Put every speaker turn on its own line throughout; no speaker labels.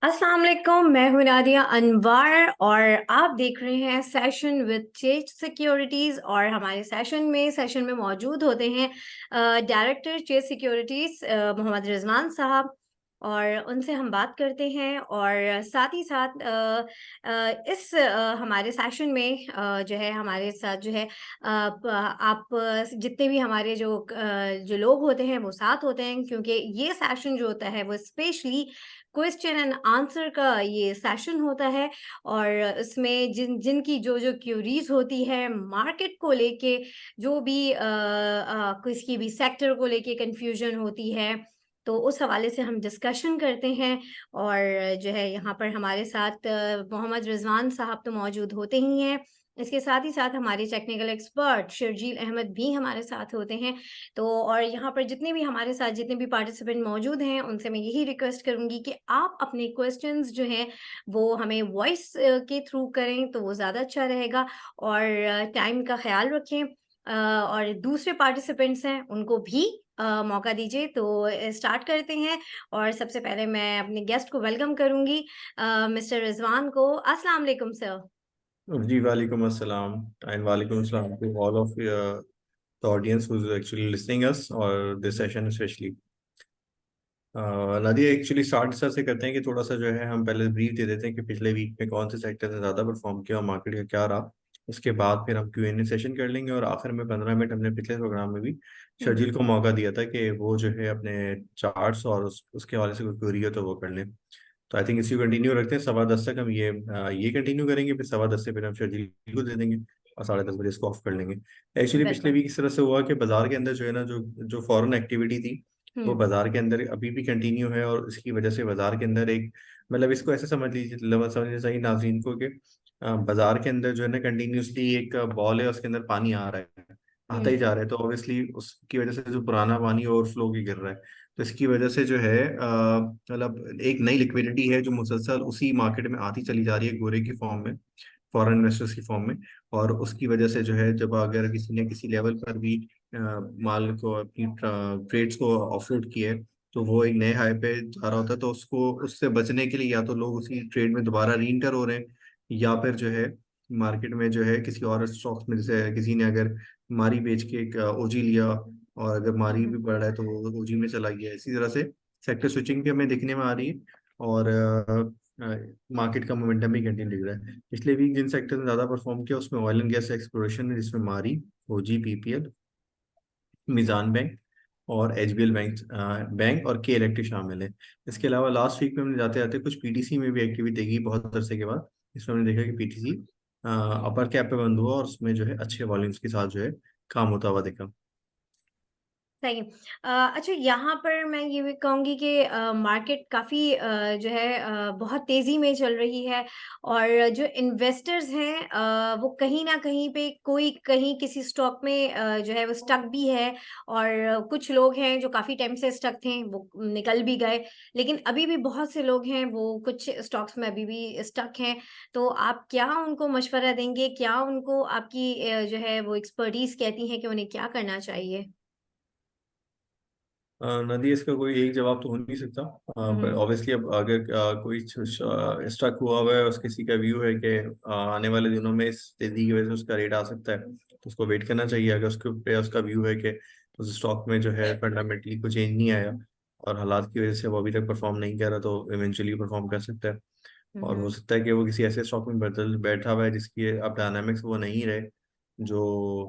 अस्सलाम वालेकुम। मैं हूं नादिया अनवर और आप देख रहे हैं सेशन विद चेज सिक्योरिटीज़। और हमारे सेशन में मौजूद होते हैं director Chase securities Mohammad Rizwan sahab. और उनसे हम बात करते हैं और साथ ही साथ इस हमारे सेशन में जो है हमारे साथ जो है आप जितने भी हमारे जो लोग होते हैं वो साथ होते हैं, क्योंकि ये सेशन जो होता है वो स्पेशली क्वेश्चन एंड आंसर का ये सेशन होता है। और इसमें जिनकी जो जो क्यूरीज होती है मार्केट को लेके, जो भी किसी भी सेक्टर को लेके कंफ्यूजन होती है, तो उस हवाले से हम डिस्कशन करते हैं। और जो है यहाँ पर हमारे साथ मोहम्मद रिजवान साहब तो मौजूद होते ही हैं, इसके साथ ही साथ हमारे टेक्निकल एक्सपर्ट शर्जील अहमद भी हमारे साथ होते हैं। तो और यहाँ पर जितने भी हमारे साथ जितने भी पार्टिसिपेंट मौजूद हैं उनसे मैं यही रिक्वेस्ट करूंगी कि आप अपने क्वेश्चंस जो हैं वो हमें वॉइस के थ्रू करें तो वो ज़्यादा अच्छा रहेगा। और टाइम का ख्याल रखें। और दूसरे पार्टिसिपेंट्स हैं उनको भी मौका दीजिए। तो स्टार्ट करते हैं। और सबसे पहले मैं अपने गेस्ट को वेलकम करूंगी, मिस्टर रिजवान को। अस्सलाम वालेकुम सर।
जी वालेकुम अस्सलाम एंड वालेकुम अस्सलाम to all of the audience who is actually listening us और this session especially। Nadia actually start इस तरह से करते हैं कि थोड़ा सा जो है हम पहले ब्रीफ दे देते हैं कि पिछले वीक में कौन से सेक्टर ने ज़्यादा परफॉर्म किया और मार्केट का क्या रहा। उसके बाद फिर हम Q&A सेशन कर लेंगे और आखिर में 15 मिनट हमने पिछले प्रोग्राम में भी
हम्म।
शर्जील को मौका दिया था कि वो जो है अपने चार्ट्स और उसके हवाले से कोई क्वेरी हो तो वो कर लें। तो आई थिंक इसी कंटिन्यू रखते हैं, 10:15 तक हम ये कंटिन्यू करेंगे, फिर 10:15 से फिर हम शर्जील को दे देंगे और 10:30 बजे इसको ऑफ कर लेंगे। एक्चुअली पिछले
बिल्कुल।
वीक इस तरह से हुआ कि बाजार के अंदर जो है ना, जो जो फॉरेन एक्टिविटी थी वो
हम्म।
बाजार के अंदर अभी भी कंटिन्यू है। और इसकी वजह से बाजार के अंदर एक मतलब इसको ऐसे समझ लीजिए, समझना चाहिए नाजरीन को कि बाजार के अंदर जो है ना कंटिन्यूसली एक बॉल है, उसके अंदर पानी आ रहा है, आता ही
हम्म।
जा रहा है। तो ऑब्वियसली उसकी वजह से जो पुराना पानी ओवरफ्लो की गिर रहा है, तो इसकी वजह से जो है मतलब एक नई लिक्विडिटी है जो मुसलसल उसी मार्केट में आती चली जा रही है गोरे की फॉर्म में, फॉरेन इन्वेस्टर्स की फॉर्म में। और उसकी वजह से जो है जब अगर किसी ने किसी लेवल पर भी माल को अपनी ट्रेड्स को ऑफलोड किया है तो वो एक नए हाई पे जा रहा होता है, तो उसको उससे बचने के लिए या तो लोग उसी ट्रेड में दोबारा री इंटर हो रहे हैं, या फिर जो है मार्केट में जो है किसी और स्टॉक्स में, जैसे किसी ने अगर मारी बेच के एक ओजी लिया और अगर मारी भी
हम्म।
बढ़ रहा है तो वो ओजी में चला गया। इसी तरह से सेक्टर स्विचिंग भी हमें देखने में आ रही है और मार्केट का मोमेंटम भी कंटिन्यू दिख रहा है। पिछले वीक जिन सेक्टर ने ज्यादा परफॉर्म किया उसमें ऑयल एंड गैस एक्सप्लोरेशन है, जिसमें मारी, ओजी, पीपीएल, मिजान बैंक और एचबीएल बैंक, बैंक और के इलेक्ट्रिक शामिल है। इसके अलावा लास्ट वीक में हमने जाते जाते कुछ पीटीसी में भी एक्टिविटी देखी बहुत अरसे के बाद। इसमें हमने देखा कि पीटीसी अपर कैप पे बंद हुआ और उसमें जो है अच्छे वॉल्यूम्स के साथ जो है काम होता हुआ देखा।
सही। अच्छा, यहाँ पर मैं ये भी कहूँगी कि मार्केट काफ़ी जो है बहुत तेज़ी में चल रही है। और जो इन्वेस्टर्स हैं वो कहीं न कहीं पे कोई कहीं किसी स्टॉक में जो है वो स्टक भी है। और कुछ लोग हैं जो काफ़ी टाइम से स्टक थे, वो निकल भी गए। लेकिन अभी भी बहुत से लोग हैं वो कुछ स्टॉक्स में अभी भी स्टक हैं। तो आप क्या उनको मशवरा देंगे? क्या उनको आपकी जो है वो एक्सपर्टीज़ कहती हैं कि उन्हें क्या करना चाहिए?
नदी, इसका कोई एक जवाब तो हो नहीं सकता।
हुँ,
पर
हुँ।
ऑब्वियसली अब अगर कोई स्टक हुआ हुआ है और किसी का व्यू है कि आने वाले दिनों में इस तेजी की वजह से उसका रेट आ सकता है, तो उसको वेट करना चाहिए। अगर उसके पे उसका व्यू है कि उस स्टॉक में जो है फंडामेंटली कुछ चेंज नहीं आया और हालात की वजह से वो अभी तक परफॉर्म नहीं कर रहा, तो इवेंचुअली परफॉर्म कर सकता है।
हुँ,
और हो
हुँ।
सकता है कि वो किसी ऐसे स्टॉक में बदल बैठा हुआ है जिसकी अब डायनामिक्स वो नहीं रहे जो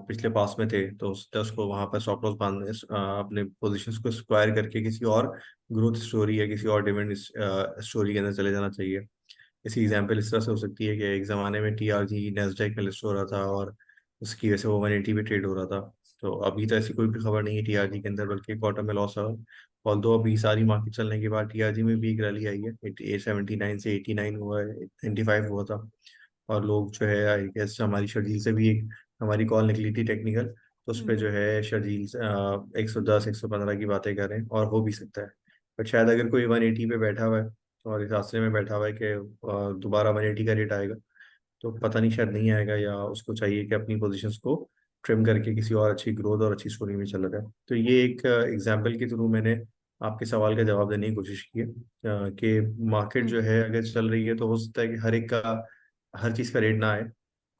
पिछले पास में थे, तो उसको वहां पर स्टॉप लॉस बांधने अपने पोजीशंस को स्क्वायर करके किसी और ग्रोथ स्टोरी या किसी और डिविडेंड स्टोरी के अंदर चले जाना चाहिए। इसी एग्जांपल इस तरह से हो सकती है कि एक ज़माने में टीआरजी नेस्डैक में लिस्ट हो रहा था और उसकी वजह से वो 180 पे ट्रेड हो रहा था। तो अभी तो ऐसी कोई भी खबर नहीं है टीआरजी के अंदर, बल्कि क्वार्टर में लॉस है। ऑल दो अभी सारी मार्केट चलने के बाद टीआरजी में भी एक रैली आई है, 79 से 89 हुआ है, 95 हुआ था। और लोग जो है आई गेस हमारी शर्जील से भी एक हमारी कॉल निकली थी टेक्निकल, तो उस
हुँ,
पर जो
हुँ।
है शर्जील 110 115 की बातें करें और हो भी सकता है। बट शायद अगर कोई 180 पे बैठा हुआ है और इस आसरे में बैठा हुआ है कि दोबारा 180 का रेट आएगा, तो पता नहीं, शायद नहीं आएगा, या उसको चाहिए कि अपनी पोजीशंस को ट्रिम करके किसी और अच्छी ग्रोथ और अच्छी स्टोरी में चला जाए। तो ये एक एग्जाम्पल के थ्रू मैंने आपके सवाल का जवाब देने की कोशिश की है कि मार्केट जो है अगर चल रही है तो हो सकता है कि हर एक का हर चीज़ का रेट ना आए।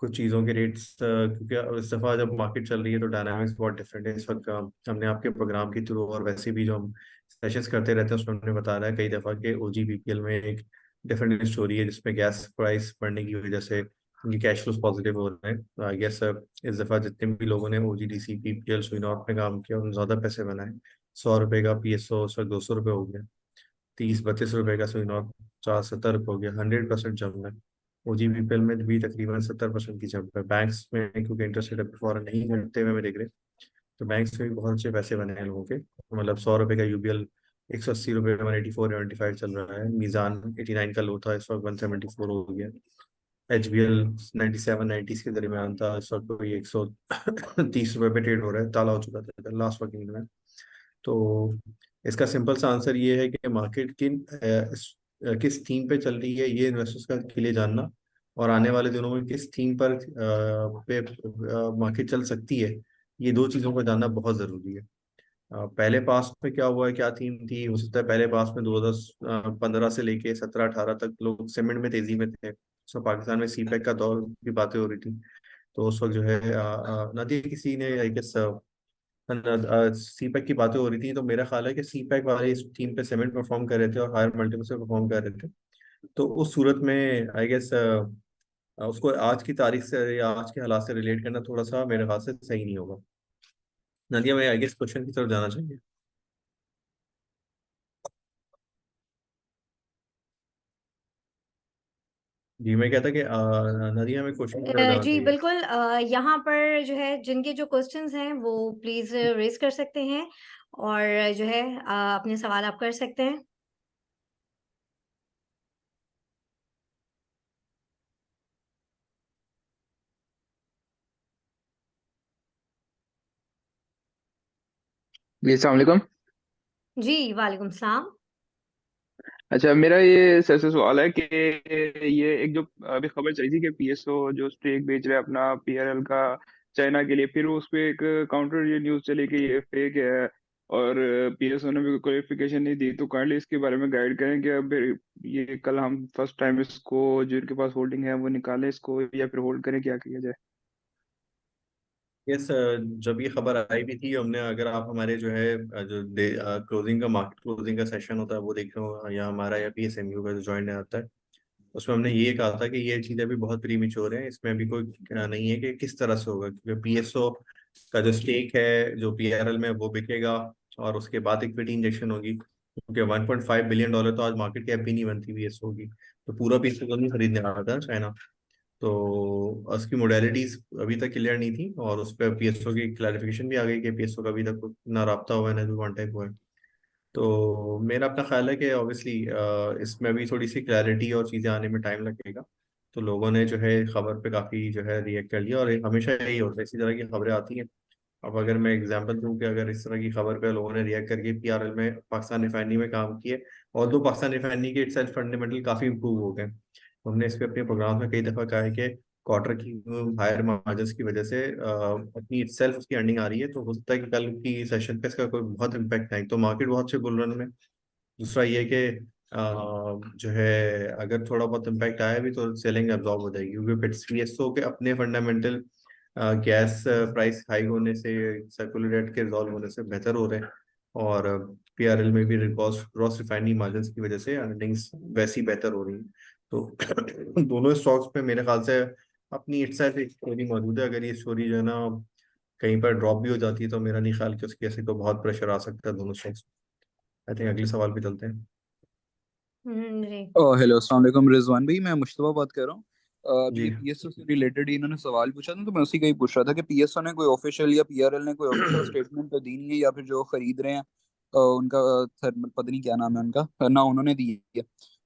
कुछ चीज़ों के रेट्स क्योंकि इस दफ़ा जब मार्केट चल रही है तो डायनामिक्स बहुत डिफरेंट है इस वक्त। हमने आपके प्रोग्राम के थ्रू और वैसे भी जो हम सेशंस करते रहते हैं उसमें हमने बताया है कई दफ़ा कि OGPPL में एक डिफरेंट स्टोरी है जिसमें गैस प्राइस बढ़ने की वजह से उनके कैश फ्लोज पॉजिटिव हो रहे हैं। आई गेस इस दफ़ा जितने भी लोगों ने OGDC PPL सुइनॉट में काम किया उन्होंने ज़्यादा पैसे बनाए। 100 रुपये का PSO उस वक्त 200 रुपये हो गया। 30-32 रुपये का सुइनॉट 40-70 रुपये हो गया। 100% जंप है। OGPPL में भी तकरीबन 70% की जंप है। बैंक्स में क्योंकि इंटरेस्ट रेट अभी फॉरन नहीं घटते हुए मैं देख रहे, तो बैंक्स में भी बहुत अच्छे पैसे बने हैं लोगों के। मतलब 100 रुपये का UBL 180 रुपये, 184 185 चल रहा है। मीज़ान 89 का लो था, इस वक्त 174 हो गया। HBL 97-90 के दरमियान था, इस वक्त कोई 130 रुपये पे ट्रेड हो रहा है। ताला हो चुका था लास्ट वर्किंग में। तो इसका सिंपल सा आंसर ये है कि मार्केट किस थीम पे चल रही है ये इन्वेस्टर्स का के लिए जानना, और आने वाले दिनों में किस थीम पर पे मार्केट चल सकती है, ये दो चीज़ों को जानना बहुत ज़रूरी है। पहले पास में क्या हुआ है, क्या थीम थी, हो सकता है पहले पास में 2015 से लेके 17-18 तक लोग सीमेंट में तेजी में थे। सो पाकिस्तान में CPEC का दौर की बातें हो रही थी। तो उस वक्त जो है नदी किसी ने आई गेस CPEC की बातें हो रही थी, तो मेरा ख्याल है कि CPEC वाले इस टीम पे सीमेंट परफॉर्म कर रहे थे और हायर मल्टीपल से परफॉर्म कर रहे थे। तो उस सूरत में आई गेस उसको आज की तारीख से या आज के हालात से रिलेट करना थोड़ा सा मेरे ख्याल से सही नहीं होगा। नदिया, मैं आई गेस क्वेश्चन की तरफ जाना चाहिए। जी मैं कहता कि नदिया में क्वेश्चन की तरफ जाना
जी
चाहिए।
बिल्कुल, यहाँ पर जो है जिनके जो क्वेश्चंस हैं वो प्लीज रेज कर सकते हैं, और जो है अपने सवाल आप कर सकते हैं।
जी अस्सलाम वालेकुम।
जी वालेकुम सलाम।
अच्छा, मेरा ये सर से सवाल है कि ये एक जो अभी खबर चली थी कि PSO जो स्टेक बेच रहा है अपना PRL का चाइना के लिए, फिर उस पे एक काउंटर ये न्यूज़ चली कि ये फेक है और PSO ने भी क्लेरिफिकेशन नहीं दी। तो काइंडली इसके बारे में गाइड करें कि अब ये कल हम फर्स्ट टाइम इसको जिनके पास होल्डिंग है वो निकालें इसको या फिर होल्ड करें, क्या किया जाए।
यस, जब ये खबर आई भी थी हमने, अगर आप हमारे जो है जो क्लोजिंग का मार्केट क्लोजिंग का सेशन होता है वो देख रहे हो, या हमारा या PSMU का जो ज्वाइंट आता है, उसमें हमने ये कहा था कि ये चीज़ अभी बहुत प्रीमेच्योर है, इसमें अभी कोई नहीं है कि किस तरह से होगा, क्योंकि PSO का जो स्टेक है जो PRL में वो बिकेगा और उसके बाद इक्विटी इंजेक्शन होगी, क्योंकि $1.5 बिलियन तो आज मार्केट कैप भी नहीं बनती PSO की। तो पूरा PSO तो नहीं खरीदने वाला था चाइना। तो उसकी मोडेलिटीज अभी तक क्लियर नहीं थी, और उस पर PSO की क्लैरिफिकेशन भी आ गई कि PSO का अभी तक ना राब्ता हुआ है ना कोई कॉन्टेक्ट हुआ है। तो मेरा अपना ख्याल है कि ऑब्वियसली इसमें भी थोड़ी सी क्लैरिटी और चीज़ें आने में टाइम लगेगा। तो लोगों ने जो है खबर पे काफ़ी जो है रिएक्ट कर लिया, और हमेशा यही होता है, इसी तरह की खबरें आती हैं। अब अगर मैं एग्जांपल दूं कि अगर इस तरह की खबर पे लोगों ने रिएक्ट करके PRL में पाकिस्तान रिफाइनरी में काम किए, और दो पाकिस्तान रिफाइनरी के इटसेल्फ फंडामेंटल काफ़ी इंप्रूव हो गए। हमने इस पे अपने प्रोग्राम में कई दफ़ा कहा है कि क्वार्टर की हायर मार्जिन्स की वजह से अपनी इटसेल्फ उसकी अर्निंग आ रही है, तो हो सकता है कि कल की सेशन पे इसका कोई बहुत इम्पैक्ट आए, तो मार्केट बहुत अच्छे बुल रन में। दूसरा ये कि जो है अगर थोड़ा बहुत इम्पैक्ट आया भी तो सेलिंग एब्जॉर्ब हो जाएगी, क्योंकि PSO के अपने फंडामेंटल गैस प्राइस हाई होने से, सर्कुलर रेट के रिजॉल्व होने से बेहतर हो रहे हैं, और PRL में भी ग्रॉस ग्रॉस रिफाइनरी मार्जिन्स की वजह से अर्निंग्स वैसी बेहतर हो रही हैं। तो दोनों स्टॉक्स पे मेरे ख्याल से अपनी इट्सेल्फ एक स्टोरी मौजूद है। अगर ये स्टोरी जो है ना कहीं पर ड्रॉप भी हो जाती है तो मेरा नहीं ख्याल कि उसकी ऐसे तो बहुत प्रेशर आ सकता है दोनों स्टॉक्स। आई थिंक अगले सवाल पे चलते हैं।
जी।
हेलो अस्सलाम वालेकुम रिजवान भाई, मैं मुश्तबा बात कर रहा हूँ। अभी ये
जी
PSO से रिलेटेड ही इन्होंने सवाल पूछा था, तो मैं उसी का ही पूछ रहा था कि PSO ने कोई ऑफिशियल या PRL ने कोई ऑफिशियल स्टेटमेंट तो दी नहीं है, या फिर जो खरीद रहे हैं उनका थर्मल पता नहीं क्या नाम है उनका, ना उन्होंने दी है।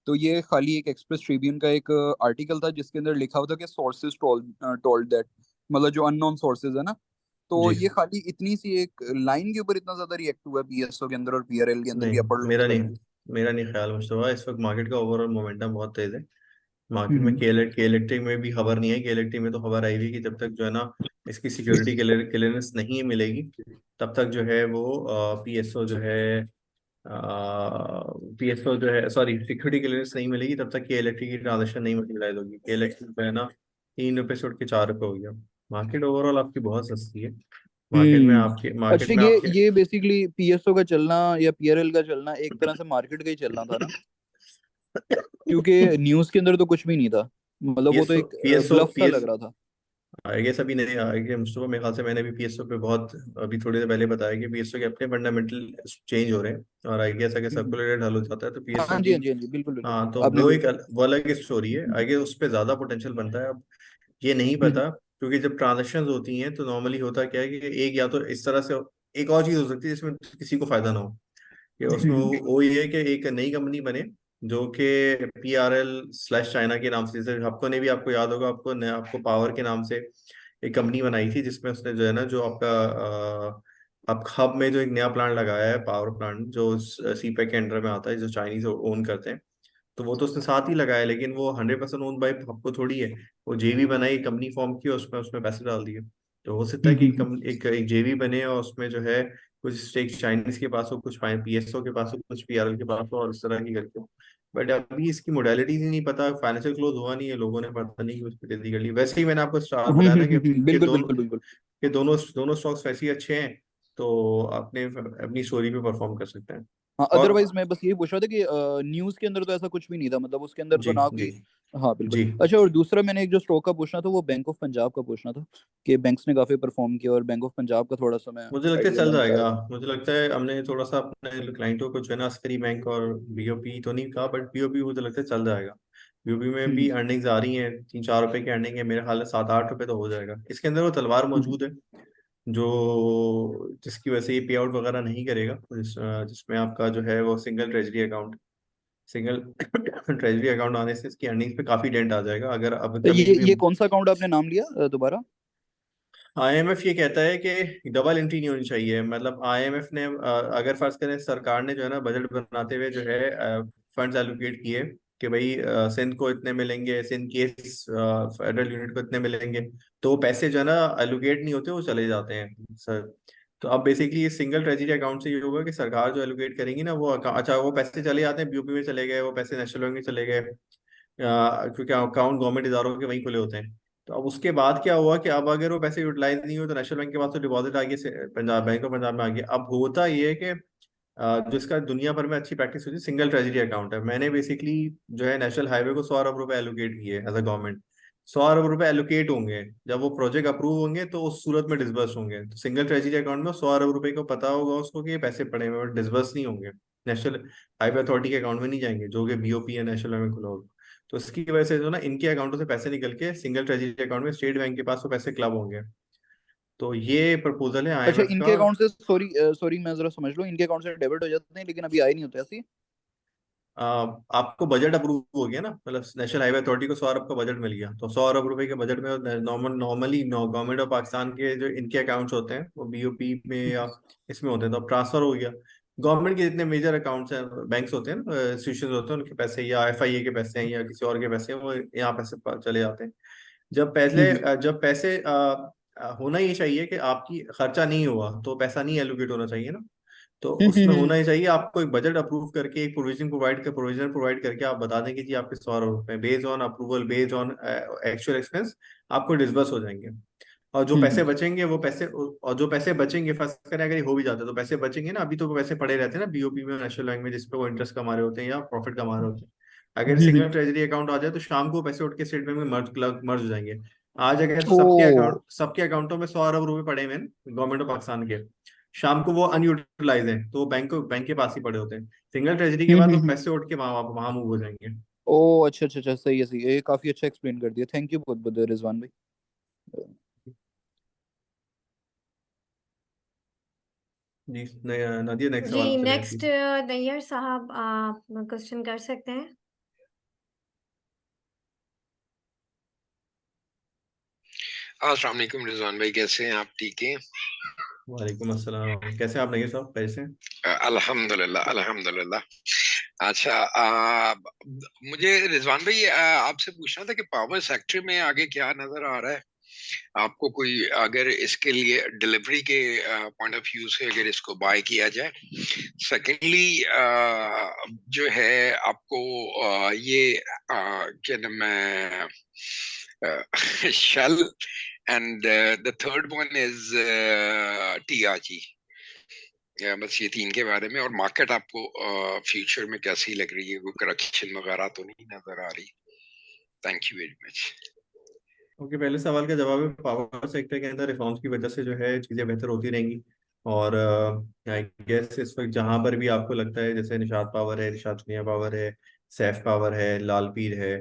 तो ये खाली एक एक्सप्रेस ट्रिब्यून का एक आर्टिकल था जिसके अंदर लिखा हुआ था कि सोर्सेज टोल्ड दैट, मतलब जो अननोन सोर्सेज है ना। तो
जी।
ये खाली इतनी सी एक लाइन के ऊपर इतना ज्यादा रिएक्ट हुआ है PSO के अंदर और PRL के अंदर
नहीं,
भी अपर लोअर
मेरा
पे।
नहीं मेरा नहीं ख्याल मुश्तबा, इस वक्त मार्केट का ओवरऑल मोमेंटम बहुत तेज है। मार्केट में
हम्म।
के इलेक्ट्रिक में भी खबर नहीं है। के इलेक्ट्रिक में तो खबर आई थी कि जब तक जो है ना इसकी सिक्योरिटी क्लियरेंस नहीं मिलेगी, तब तक जो है वो PSO जो है पीएसओ जो है, सॉरी, सिक्योरिटी क्लियरेंस नहीं मिलेगी तब तक ये इलेक्ट्रिक की ट्रांजेक्शन नहीं मल्टीप्लाइज होगी। इलेक्ट्रिक पे है ना, 3 रुपये से उठ के 4 रुपये हो गया। मार्केट ओवरऑल आपकी बहुत सस्ती है। मार्केट
अच्छा,
में आपके
ये बेसिकली पीएसओ का चलना या पीआरएल का चलना एक तरह से मार्केट का ही चलना था ना, क्योंकि न्यूज़ के अंदर तो कुछ भी नहीं था, मतलब वो तो
पीएसओ
एक
पीएसओ
ब्लफ सा लग रहा था।
ये सभी नहीं आगे मुस्तफा, मेरे ख्याल से मैंने भी पीएसओ पे बहुत अभी थोड़ी देर पहले बताया कि पीएसओ के अपने फंडामेंटल चेंज हो रहे हैं, और आई गेस अगर
हम्म।
सर्कुलेटेड हल हो जाता है तो पीएसओ
हाँ जी,
की,
हाँ जी, हाँ जी, बिल्कुल बिल्कुल।
हाँ, तो
आपने
वो
भी।
एक वो अलग स्टोरी है। आई गेस उस पर ज्यादा पोटेंशियल बनता है। अब ये नहीं
हम्म।
पता, क्योंकि जब ट्रांजेक्शन होती हैं तो नॉर्मली होता क्या है कि एक या तो इस तरह से एक और चीज हो सकती है जिसमें किसी को फायदा ना हो, कि उसमें वो ये है कि एक नई कंपनी बने जो कि PRL/चाइना के नाम से, जैसे आपको ने भी, आपको याद होगा, आपको पावर के नाम से एक कंपनी बनाई थी, जिसमें उसने जो है ना, जो आपका आप हब में जो एक नया प्लांट लगाया है, पावर प्लांट, जो सीपेक के अंडर में आता है, जो चाइनीज ओन करते हैं, तो वो तो उसने साथ ही लगाया, लेकिन वो 100% ओन बाई हब थोड़ी है। वो जेवी बनाई, कंपनी फॉर्म की, और उसमें उसमें पैसे डाल दिए। तो हो सकता है कि एक जेवी बने और उसमें जो है कुछ स्टेक चाइनीज के पास हो, कुछ पीएसओ के पास हो, कुछ PRL के पास हो, और इस तरह की करके। बट अभी इसकी मोडालिटीज ही नहीं पता, फाइनेंशियल क्लोज हुआ नहीं है, लोगों ने पता नहीं कि उसकी जल्दी कर ली। वैसे ही मैंने आपको स्टार बताया ना कि
बिल्कुल
दोनों
बिल्कुल बिल्कुल।
कि दोनों दोनों स्टॉक्स वैसे ही अच्छे हैं, तो अपने अपनी स्टोरी पे परफॉर्म कर सकते हैं।
हाँ,
और
अदरवाइज मैं बस यही पूछ रहा था कि न्यूज़ के अंदर तो ऐसा कुछ भी नहीं था, मतलब उसके अंदर तो
जी
ना
जी
कोई। हाँ बिल्कुल।
जी,
अच्छा, और दूसरा मैंने एक जो स्टॉक का पूछना था वो बैंक ऑफ पंजाब का पूछना था, कि बैंक्स ने काफी परफॉर्म किया, और बैंक ऑफ पंजाब का थोड़ा सा मैं
मुझे लगता है
आइडिया
चल
लेना चाह
जाएगा।
रहा था।
मुझे लगता है हमने थोड़ा सा अपने क्लाइंटों को जो है ना, अस्करी बैंक और बीओपी तो नहीं कहा, बट बीओपी मुझे लगता है चल जाएगा। बीओपी में भी
हम्म।
अर्निंग्स आ रही हैं, 3-4 रुपए की अर्निंग है, मेरे ख्याल से 7-8 रुपए तो हो जाएगा। इसके अंदर वो तलवार
हम्म।
मौजूद है, जो जिसकी वजह से ये पे आउट वगैरह नहीं करेगा, जिसमें आपका जो है वो सिंगल ट्रेजरी अकाउंट आने से इसकी अर्निंग्स पे काफी डेंट आ जाएगा। अगर अब
तो
कभी
ये
भी
कौन सा अकाउंट आपने नाम लिया दोबारा?
IMF ये कहता है कि डबल एंट्री नहीं होनी चाहिए। मतलब IMF ने अगर फर्ज करें सरकार ने जो है ना बजट बनाते हुए जो है फंड्स एलोकेट किए कि भाई सिंध को इतने मिलेंगे, सिंध के फेडरल यूनिट को इतने मिलेंगे, तो वो पैसे जो है ना एलोकेट नहीं होते, वो चले जाते हैं सर। तो अब बेसिकली इस सिंगल ट्रेजरी अकाउंट से ये होगा कि सरकार जो एलोकेट करेंगी ना, वो अच्छा, वो पैसे चले जाते हैं, बीओपी में चले गए, वो पैसे नेशनल बैंक में चले गए, क्योंकि अकाउंट गवर्नमेंट इदारों के वहीं खुले होते हैं। तो अब उसके बाद क्या हुआ कि अब अगर वो पैसे यूटिलाइज नहीं हुए तो नेशनल बैंक के पास तो डिपॉजिट आ गई, पंजाब बैंक ऑफ पंजाब में आ गया। अब होता ये है कि जो इसका दुनिया भर में अच्छी प्रैक्टिस होती है, सिंगल ट्रेजरी अकाउंट है। मैंने बेसिकली जो है नेशनल हाईवे को 100 अरब रुपए एलोकेट किए एज अ गवर्नमेंट। 100 अरब रुपए एलोकेट होंगे, जब वो प्रोजेक्ट अप्रूव होंगे तो उस सूरत में डिसबर्स होंगे। तो सिंगल ट्रेजरी अकाउंट में 100 अरब रुपए को पता होगा उसको कि ये पैसे पड़े हुए हैं, डिसबर्स नहीं होंगे, नेशनल हाईवे अथॉरिटी के अकाउंट में नहीं जाएंगे, जो कि बीओपी या नेशनल बैंक में खुला होगा। तो इसकी वजह से जो ना, इनके अकाउंटों से पैसे निकल के सिंगल ट्रेजरी अकाउंट में स्टेट बैंक के पास वो पैसे क्लब होंगे। तो ये प्रपोजल है
अच्छा,
IMF का।
इनके अकाउंट से, सॉरी सॉरी मैं जरा समझ लूं, इनके अकाउंट से डेबिट हो जाते हैं लेकिन अभी आए नहीं होते ऐसी?
आपको बजट अप्रूव हो गया ना, मतलब नेशनल हाईवे अथॉरिटी को 100 अरब का बजट मिल गया, तो 100 अरब रुपए के बजट में नॉर्मली गवर्नमेंट ऑफ पाकिस्तान के जो इनके अकाउंट्स होते हैं वो बीओपी में या इसमें होते हैं, तो अब ट्रांसफर हो गया। गवर्नमेंट के जितने मेजर अकाउंट्स हैं, बैंक्स होते हैं ना, इंस्टीट्यूशन होते हैं, उनके पैसे या FIA के पैसे हैं या किसी और के पैसे हैं, वो यहाँ पैसे चले जाते हैं। जब पैसे होना ही चाहिए कि आपकी खर्चा नहीं हुआ तो पैसा नहीं एलोकेट होना चाहिए ना। तो उसमें होना ही चाहिए, आपको एक बजट अप्रूव करके, एक प्रोविजन प्रोवाइड करके आप बता दें कि जी आपके 100 रुपए based on approval, based on actual expense आपको डिसबर्स हो जाएंगे। और जो पैसे बचेंगे वो पैसे, और जो पैसे बचेंगे, फर्स्ट करें अगर ये हो भी जाता है तो पैसे बचेंगे ना, अभी तो वो पैसे पड़े रहते हैं ना बीओपी में, नेशनल बैंक में, जिसपे वो इंटरेस्ट कमा रहे होते हैं या प्रॉफिट कमा रहे होते हैं। अगर सिंगल ट्रेजरी अकाउंट आ जाए तो शाम को पैसे उठ के स्टेट बैंक में मर्ज हो जाएंगे। आज अगर
ओ।
सबके अकाउंटों में 100 अरब रुपए पड़े हुए हैं गवर्नमेंट ऑफ पाकिस्तान के, शाम को वो अनयूटिलाइज है, तो वो बैंक के पास ही पड़े होते हैं। सिंगल ट्रेजरी के बाद वो पैसे उठ के वहां वहां मूव हो जाएंगे।
ओ, अच्छा अच्छा अच्छा, सही है सही है, ये काफी अच्छा एक्सप्लेन कर दिया, थैंक यू बहुत बहुत रिजवान भाई।
जी, नादिया, नेक्स्ट
जी,
सवाल चलें
नेक्स्ट
प्लीज।
नैयर साहब, आप क्वेश्चन कर सकते हैं।
अस्सलाम वालेकुम रिजवान भाई, कैसे हैं आप? ठीक हैं?
वालेकुम अस्सलाम, कैसे हैं आप नईर साहब, कैसे हैं?
अल्हम्दुलिल्लाह अल्हम्दुलिल्लाह। अच्छा, मुझे रिजवान भाई आपसे पूछना था कि पावर सेक्टर में आगे क्या नजर आ रहा है? आपको कोई अगर इसके लिए डिलीवरी के पॉइंट ऑफ व्यू से अगर इसको बाय किया जाए। सेकेंडली जो है आपको ये क्या नाम है shell and the third one is TRG. बस ये तीन के बारे में। और मार्केट आपको फ्यूचर में कैसी लग रही है? कोई करेक्शन वगैरह तो नहीं नजर आ रही? Thank you very much.
Okay, पहले सवाल का जवाब है, पावर सेक्टर के अंदर रिफॉर्म्स की वजह से जो है चीज़ें बेहतर होती रहेंगी। और आई गेस इस वक्त जहाँ पर भी आपको लगता है, जैसे निषाद पावर है, निषाद चुनिया पावर है, सैफ पावर है, लालपीर है,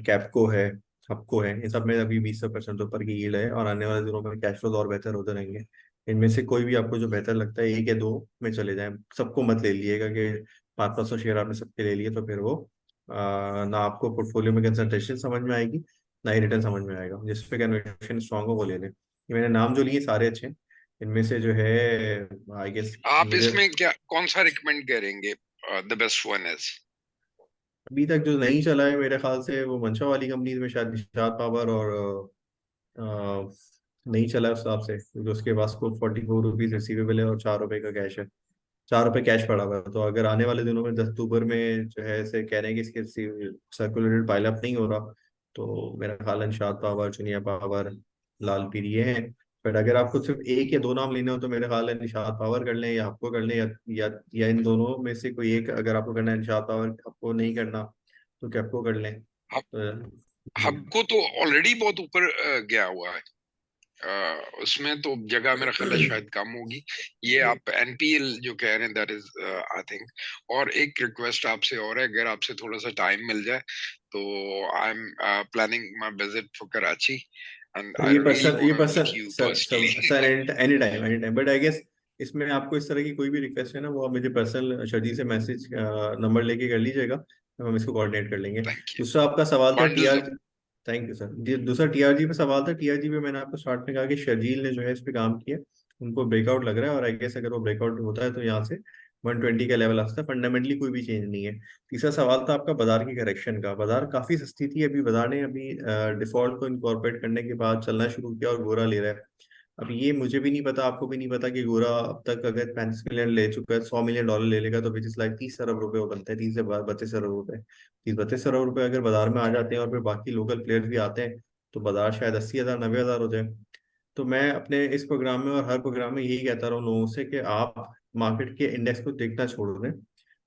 कैपको है, हपको है, इन सब में अभी 20% ऊपर की यील्ड है और आने वाले दिनों में कैश फ्लोज और बेहतर होते रहेंगे। इनमें से कोई भी आपको जो बेहतर लगता है, एक या दो में चले जाएं, सबको मत ले लीजिएगा कि 500 शेयर आपने सबके ले लिए तो फिर वो ना आपको पोर्टफोलियो में कंसंट्रेशन समझ में आएगी, ना ही रिटर्न समझ में आएगा। जिस पे कन्विक्शन स्ट्रांग हो वो ले लें। ये मैंने नाम जो लिए सारे अच्छे हैं, इनमें से जो है आई गेस
आप
मुझे
इसमें क्या कौन सा रिकमेंड करेंगे? द बेस्ट वन इज
अभी तक जो नहीं चला है मेरे ख्याल से वो मंशा वाली कंपनी में शायद निषाद पावर और नहीं चला है उस हिसाब से, क्योंकि उसके पास को 44 रुपीज रिसीवेबल है और 4 रुपए का कैश है, 4 रुपए कैश पड़ा हुआ है। तो अगर आने वाले दिनों में 10 अक्टूबर में जो है ऐसे कह रहे हैं कि इसके सर्कुलेटेड पाइल अप नहीं हो रहा, तो मेरा ख्याल है निषाद पावर, चुनिया पावर, लाल पीर ये हैं। बट अगर आपको सिर्फ एक या दो नाम लेने हो तो मेरा ख्याल है निषाद पावर कर लें या आपको कर लें, या इन दोनों में से कोई एक अगर आपको करना है, निषाद पावर आपको नहीं करना तो कैपको कर लें। जी।
हमको तो ऑलरेडी बहुत ऊपर गया हुआ है। उसमें तो जगह मेरा ख्याल है शायद कम होगी। ये आप एनपीएल जो कह रहे हैं दैट इज आई थिंक। और एक रिक्वेस्ट आपसे और है, अगर आपसे थोड़ा सा टाइम मिल जाए तो I am planning my visit for Karachi and
sir
I really
ये
want to meet
person
you
sir sir
personally.
Sir any time any time, but I guess इसमें आपको इस तरह की कोई भी रिक्वेस्ट है ना, वो आप मुझे पर्सनल शर्जी से मैसेज नंबर लेके कर लीजिएगा, हम इसको कोऑर्डिनेट कर लेंगे।
Thank you.
दूसरा आपका सवाल था
bundles
TR. Thank you sir. दूसरा टीआरजी पे सवाल था। टीआरजी पे मैंने आपको स्टार्ट में कहा कि शर्जील ने जो है इस पे काम किया, उनको ब्रेकआउट लग रहा है और आई गेस अगर वो ब्रेकआउट होता है तो यहाँ से 120 का लेवल आ सकता है। फंडामेंटली कोई भी चेंज नहीं है। तीसरा सवाल था आपका बाजार की करेक्शन का। बाजार काफी सस्ती थी, अभी बाजार ने अभी डिफॉल्ट को इनकॉर्पोरेट करने के बाद चलना शुरू किया और गोरा ले रहा है। अब ये मुझे भी नहीं पता, आपको भी नहीं पता कि गोरा अब तक अगर 35 मिलियन ले चुका है, $100 मिलियन ले लेगा तो विच इज लाइक 30 अरब रुपए वो बनते हैं, 30 से 32 अरब रुपए। 30-32 अरब रुपए अगर बाजार में आ जाते हैं और फिर बाकी लोकल प्लेयर्स भी आते हैं तो बाजार शायद 80,000 90,000 हो जाए। तो मैं अपने इस प्रोग्राम में और हर प्रोग्राम में यही कहता रहा हूँ लोगों से कि आप मार्केट के इंडेक्स को देखना छोड़ दें।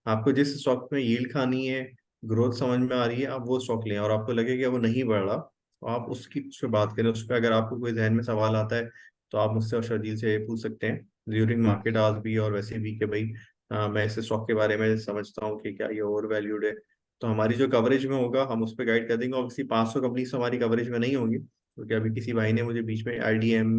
आपको जिस स्टॉक में यील्ड खानी है, ग्रोथ समझ में आ रही है, आप वो स्टॉक लें। और आपको लगे कि वो नहीं बढ़ रहा तो आप उस पर बात करें। उस पर अगर आपको कोई जहन में सवाल आता है तो आप मुझसे और शर्जील से पूछ सकते हैं ड्यूरिंग मार्केट आवर्स भी और वैसे भी कि भाई मैं इस स्टॉक के बारे में समझता हूँ कि क्या ये ओवर वैल्यूड है। तो हमारी जो कवरेज में होगा हम उस पर गाइड कर देंगे। और किसी 500 कंपनी तो हमारी कवरेज में नहीं होंगी, क्योंकि अभी किसी भाई ने मुझे बीच में आईडीएम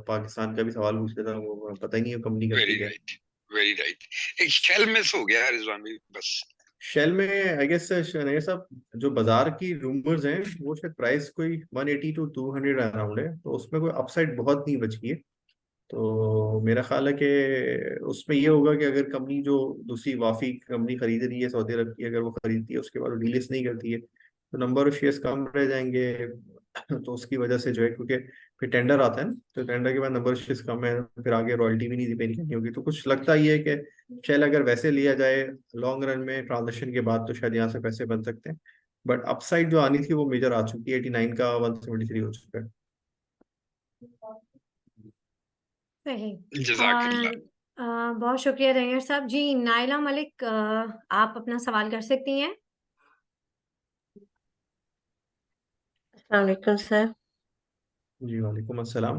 पाकिस्तान का भी सवाल पूछ लिया था, वो पता ही नहीं है कंपनी
वेरी
करती क्या है।
Right, very right. एक शेल मिस हो गया रिजवान भाई बस।
शेल में आई गेस नहीं सब जो बाजार की रूमर्स हैं वो शायद प्राइस कोई 180 to 200 अराउंड है, तो उसमें कोई अपसाइड बहुत नहीं बची है। तो मेरा ख्याल है कि उसमें ये होगा कि अगर कंपनी जो दूसरी वाफी कंपनी खरीद रही है सऊदी अरब की, अगर वो खरीदती है उसके बाद वो डीलिस्ट नहीं करती है तो नंबर ऑफ शेयर्स कम रह जाएंगे। तो उसकी वजह से जो है, क्योंकि फिर टेंडर आता है ना, तो टेंडर के बाद नंबर ऑफ शेयर्स कम है, फिर आगे रॉयल्टी भी नहीं पे करनी होगी। तो कुछ लगता ही है कि शेल अगर वैसे लिया जाए लॉन्ग रन में ट्रांजेक्शन के बाद तो शायद यहाँ से पैसे बन सकते हैं। बट अपसाइड जो आनी थी वो मेजर आ चुकी है, 89 का 173 हो चुका है।
सही।
जजाकल्ला।
और बहुत शुक्रिया रंगर साहब जी। नाइला मलिक, आप अपना सवाल कर सकती हैं।
अस्सलाम वालेकुम सर।
जी वालेकुम अस्सलाम।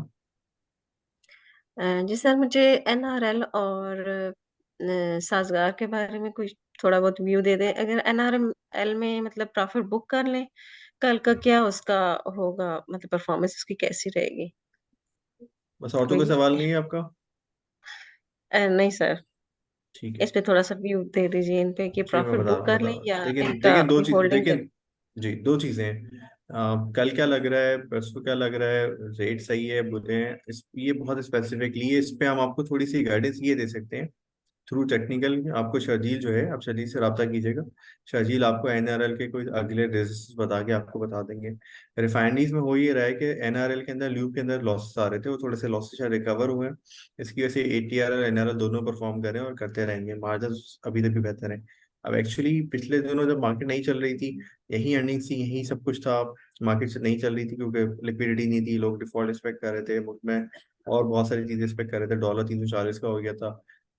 जी सर, मुझे एनआरएल और साजगार के बारे में कुछ थोड़ा बहुत व्यू दे दें। अगर एनआरएल में मतलब प्रॉफिट बुक कर लें, कल का क्या उसका होगा, मतलब परफॉर्मेंस उसकी कैसी रहेगी?
बस और तो कोई
कोई
सवाल नहीं है आपका?
नहीं सर,
ठीक है।
इस पे थोड़ा सा व्यू दे दीजिए इन पे कि
जी मैं
प्रॉफिट बुक कर लें या
लेकिन
इनका
लेकिन दो
अभी
चीज
होल्डिंग कर।
लेकिन जी दो चीजें हैं। कल क्या लग रहा है, परसों क्या लग रहा है, रेट सही है बुरे हैं, इस ये बहुत स्पेसिफिकली है, इस पे हम आपको थोड़ी सी गाइडेंस ये दे सकते हैं। थ्रू टेक्निकल आपको शर्जील जो है, आप शर्जील से रब्ता कीजिएगा। शर्जील आपको एनआरएल के कोई अगले रेजिस्टेंस बता के आपको बता देंगे। रिफाइनरीज में हो ये रहा है कि एनआरएल के अंदर ल्यूब के अंदर लॉसेस आ रहे थे, वो थोड़े से लॉसेस शायद रिकवर हुए हैं। इसकी वजह से एटीआर और एनआरएल दोनों परफॉर्म कर रहे हैं और करते रहेंगे, मार्जिन अभी तक भी बेहतर है। अब एक्चुअली पिछले दिनों जब मार्केट नहीं चल रही थी, यही अर्निंग्स थी, यही सब कुछ था, मार्केट से नहीं चल रही थी क्योंकि लिक्विडिटी नहीं थी, लोग डिफॉल्ट एक्सपेक्ट कर रहे थे मुल्क में, और बहुत सारी चीजें एक्सपेक्ट कर रहे थे, डॉलर 340 का हो गया था।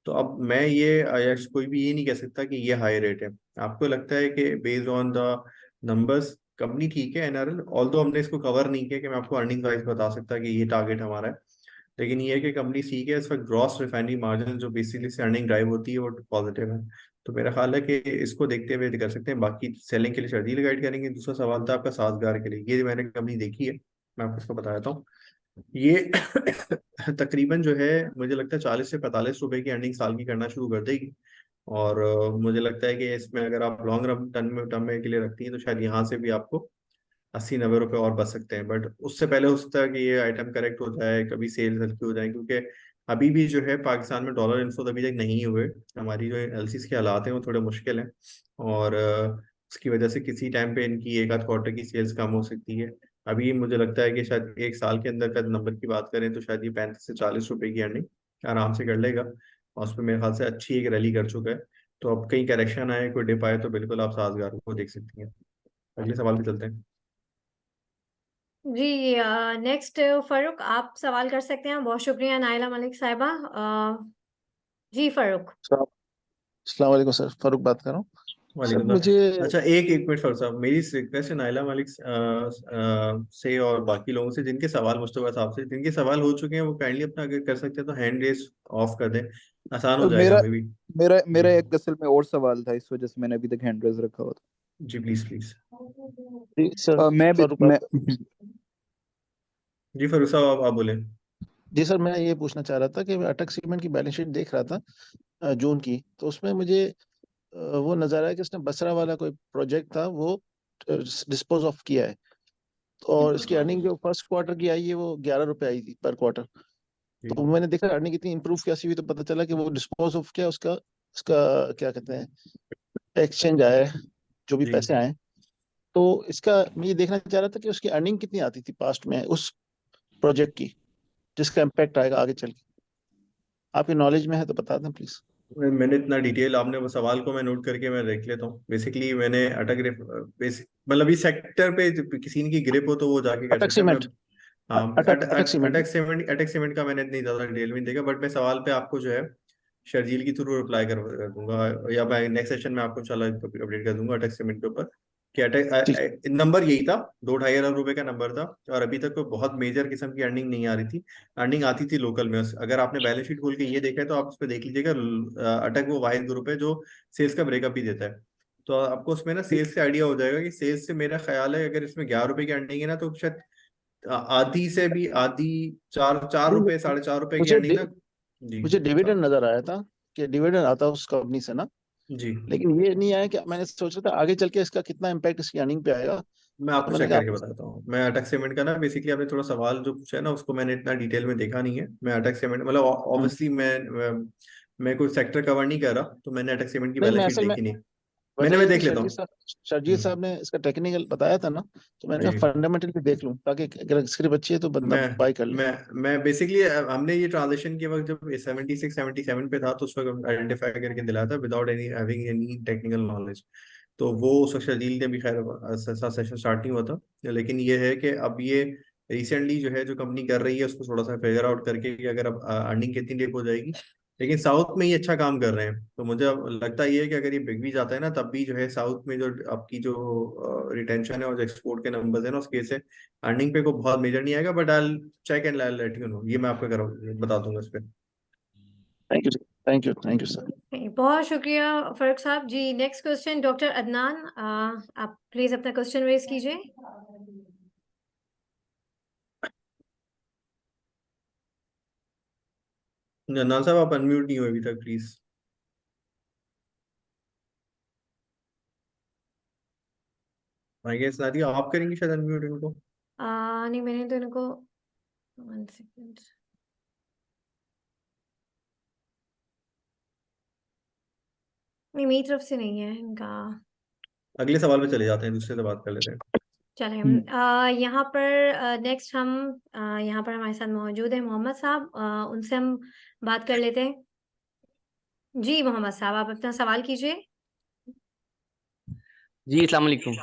तो अब मैं ये यश कोई भी ये नहीं कह सकता कि ये हाई रेट है। आपको लगता है कि based on the numbers company ठीक है एनआरएल, ऑल्दो हमने इसको कवर नहीं किया कि मैं आपको अर्निंग वाइज बता सकता कि ये टारगेट हमारा है, लेकिन ये है कि कंपनी ठीक है, इसका ग्रॉस रिफाइनरी मार्जिन जो बेसिकली से अर्निंग ड्राइव होती है वो पॉजिटिव है। तो मेरा ख्याल है कि इसको देखते हुए कर सकते हैं, बाकी सेलिंग के लिए शर्जील गाइड करेंगे। दूसरा सवाल था आपका साजगार के लिए, ये मैंने कंपनी देखी है, मैं आपको इसको बता देता हूँ। ये तकरीबन जो है मुझे लगता है 40 से 45 रुपए की अर्निंग साल की करना शुरू कर देगी। और मुझे लगता है कि इसमें अगर आप लॉन्ग रन टर्म में के लिए रखती हैं तो शायद यहाँ से भी आपको 80-90 रुपए और बच सकते हैं। बट उससे पहले हो सकता है कि ये आइटम करेक्ट हो जाए, कभी सेल्स हल्की हो जाए, क्योंकि अभी भी जो है पाकिस्तान में डॉलर इन्फ्लो अभी तक नहीं हुए। हमारी जो एलसीज के हालात हैं वो थोड़े मुश्किल हैं, और उसकी वजह से किसी टाइम पे इनकी एक आध क्वार्टर की सेल्स कम हो सकती है। अभी मुझे लगता है कि शायद एक साल के अंदर का नंबर की बात करें तो शायद ये 35 से 40 रुपए की अर्निंग आराम से कर लेगा, और उस पर मेरे ख्याल से अच्छी एक रैली कर चुका है। तो अब कहीं करेक्शन आए, कोई डिप आए, तो बिल्कुल आप साजगार को देख सकती हैं। अगले सवाल पे चलते हैं।
जी, नेक्स्ट फरूक आप सवाल कर सकते हैं। बहुत शुक्रिया नाइला मलिक साहिबा। जी फरूक।
अस्सलाम वालेकुम सर, फारूक बात कर रहा हूँ सर।
वालेकुम
मुझे
सलाम। अच्छा, एक मिनट फर साहब, मेरी रिक्वेस्ट है नाइला मलिक से और बाकी लोगों से जिनके सवाल, मुश्तबा साहब से जिनके सवाल हो चुके हैं, वो काइंडली अपना अगर कर सकते हैं तो हैंड रेस ऑफ कर दें, आसान हो
सर
जाएगा
मेरा
हमें भी।
मेरा
जी
मेरा एक असल में और सवाल था, इस वजह से मैंने अभी तक हैंड रेज रखा हुआ
जी, प्लीज प्लीज।
जी सर,
था।
फारूक बात
मैं
कर रहा हूँ।
जी फरूख साहब, आप बोलें।
जी सर, मैं ये पूछना चाह रहा था कि मैं अटक सीमेंट की बैलेंस शीट देख रहा था जून की, तो उसमें मुझे वो नजर आया कि उसने बसरा वाला कोई प्रोजेक्ट था वो डिस्पोज ऑफ किया है। और इसकी अर्निंग जो फर्स्ट क्वार्टर की आई है वो 11 रुपए आई थी पर क्वार्टर।
जी
तो मैंने देखा अर्निंग कितनी इंप्रूव कैसी हुई, तो पता चला कि वो डिस्पोज ऑफ किया, उसका उसका क्या कहते हैं, एक्सचेंज आया है, जो भी
जी
पैसे आए। तो इसका मैं ये देखना चाह रहा था कि उसकी अर्निंग कितनी आती थी पास्ट में उस प्रोजेक्ट की, जिसका इम्पैक्ट आएगा आगे चल के। आपकी नॉलेज में है तो बता दें प्लीज।
मैंने इतना डिटेल, आपने वो सवाल को मैं नोट करके मैं देख लेता हूँ। बेसिकली मैंने अटक बेसिक मतलब इस सेक्टर पे किसी की ग्रिप हो तो वो जाके कर
अटक
सकता है। मैं
सीमेंट,
हाँ,
अटक सीमेंट।
अटैक सीमेंट का मैंने इतनी ज्यादा डिटेल में नहीं देखा, बट मैं सवाल पे आपको जो है शर्जील के थ्रू रिप्लाई कर दूंगा, या मैं नेक्स्ट सेशन में आपको इंशाल्लाह अपडेट कर दूंगा अटैक सीमेंट के ऊपर कि
जी
अटैक नंबर यही था, 2-2.5 अरब रुपए का नंबर था, और अभी तक कोई बहुत मेजर किस्म की अर्निंग नहीं आ रही थी। अर्निंग आती थी लोकल में। अगर आपने बैलेंस शीट खोल के ये देखा है तो आप उस पर देख लीजिएगा, अटैक वो वाहिद ग्रुप है जो सेल्स का ब्रेकअप भी देता है। तो आपको उसमें ना सेल्स से आइडिया हो जाएगा कि सेल्स से मेरा ख्याल है अगर इसमें 11 रुपए की अर्निंग है ना, तो शायद आधी से भी आधी, 4 4 रुपए, 4.5 रुपए की
मुझे
अर्निंग ना। जी
मुझे डिविडेंड नजर आया था कि डिविडेंड आता है उस कंपनी से ना,
जी,
लेकिन ये नहीं आया कि मैंने सोचा था आगे चल के इसका कितना इम्पैक्ट इसकी अर्निंग पे आएगा।
मैं
तो
आपको
मैंने
चेक
कहा
करके बताता हूँ। मैं अटैक सीमेंट का ना, बेसिकली आपने थोड़ा सवाल जो पूछा है ना, उसको मैंने इतना डिटेल में देखा नहीं है। मैं अटैक सीमेंट मतलब
हम्म,
ऑब्वियसली मैं कोई सेक्टर कवर नहीं कर रहा, तो मैंने अटैक सीमेंट की
नहीं
बैलेंस
मैं
शीट
असल में,
देखी नहीं।
वजह
मैं
ये कि
देख लेता हूँ।
शर्जील
हम्म,
साहब ने इसका टेक्निकल बताया था ना, तो मैंने
जी।
कहा फंडामेंटली देख लूं, ताकि अगर स्क्रिप्ट अच्छी है तो बंदा
मैं
बाय कर ले।
मैं बेसिकली हमने ये ट्रांजेक्शन के वक्त जब 76-77 पे था, तो उस वक्त आइडेंटिफाई करके दिलाया था without any having any technical knowledge. तो वो उस वक्त शर्जील ने भी खैर सेशन स्टार्ट नहीं हुआ था, लेकिन ये है कि अब ये रिसेंटली जो है जो कंपनी कर रही है उसको थोड़ा सा फिगर आउट करके कि अगर अब अर्निंग कितनी डिप हो जाएगी। लेकिन साउथ में ये अच्छा काम कर रहे हैं, तो मुझे अब लगता ये है कि अगर ये बिक भी जाता है ना, तब भी जो है साउथ में जो आपकी जो रिटेंशन है और जो एक्सपोर्ट के नंबर्स है ना, उसके से अर्निंग पे को बहुत मेजर नहीं आएगा। But I check and I let you know, ये मैं आपको करो बता दूंगा इस पे।
Thank you, thank you, thank you sir.
बहुत शुक्रिया फरूक साहब। जी नेक्स्ट क्वेश्चन डॉक्टर अदनान, आप प्लीज अपना क्वेश्चन रेज कीजिए।
नाल साहब, आप अनम्यूट नहीं हो अभी तक, प्लीज। आई गेस नादिया आप करेंगे शायद अनम्यूट इनको।
नहीं, मैंने तो इनको 1 सेकेंड। नहीं, मेरी तरफ से नहीं है इनका।
अगले सवाल पे चले जाते हैं, दूसरे से बात कर लेते हैं।
चले हम यहाँ पर नेक्स्ट हम यहाँ पर हमारे साथ मौजूद है मोहम्मद साहब, उनसे हम बात कर लेते हैं। जी मोहम्मद साहब, आप अपना सवाल कीजिए।
जी अस्सलाम वालेकुम।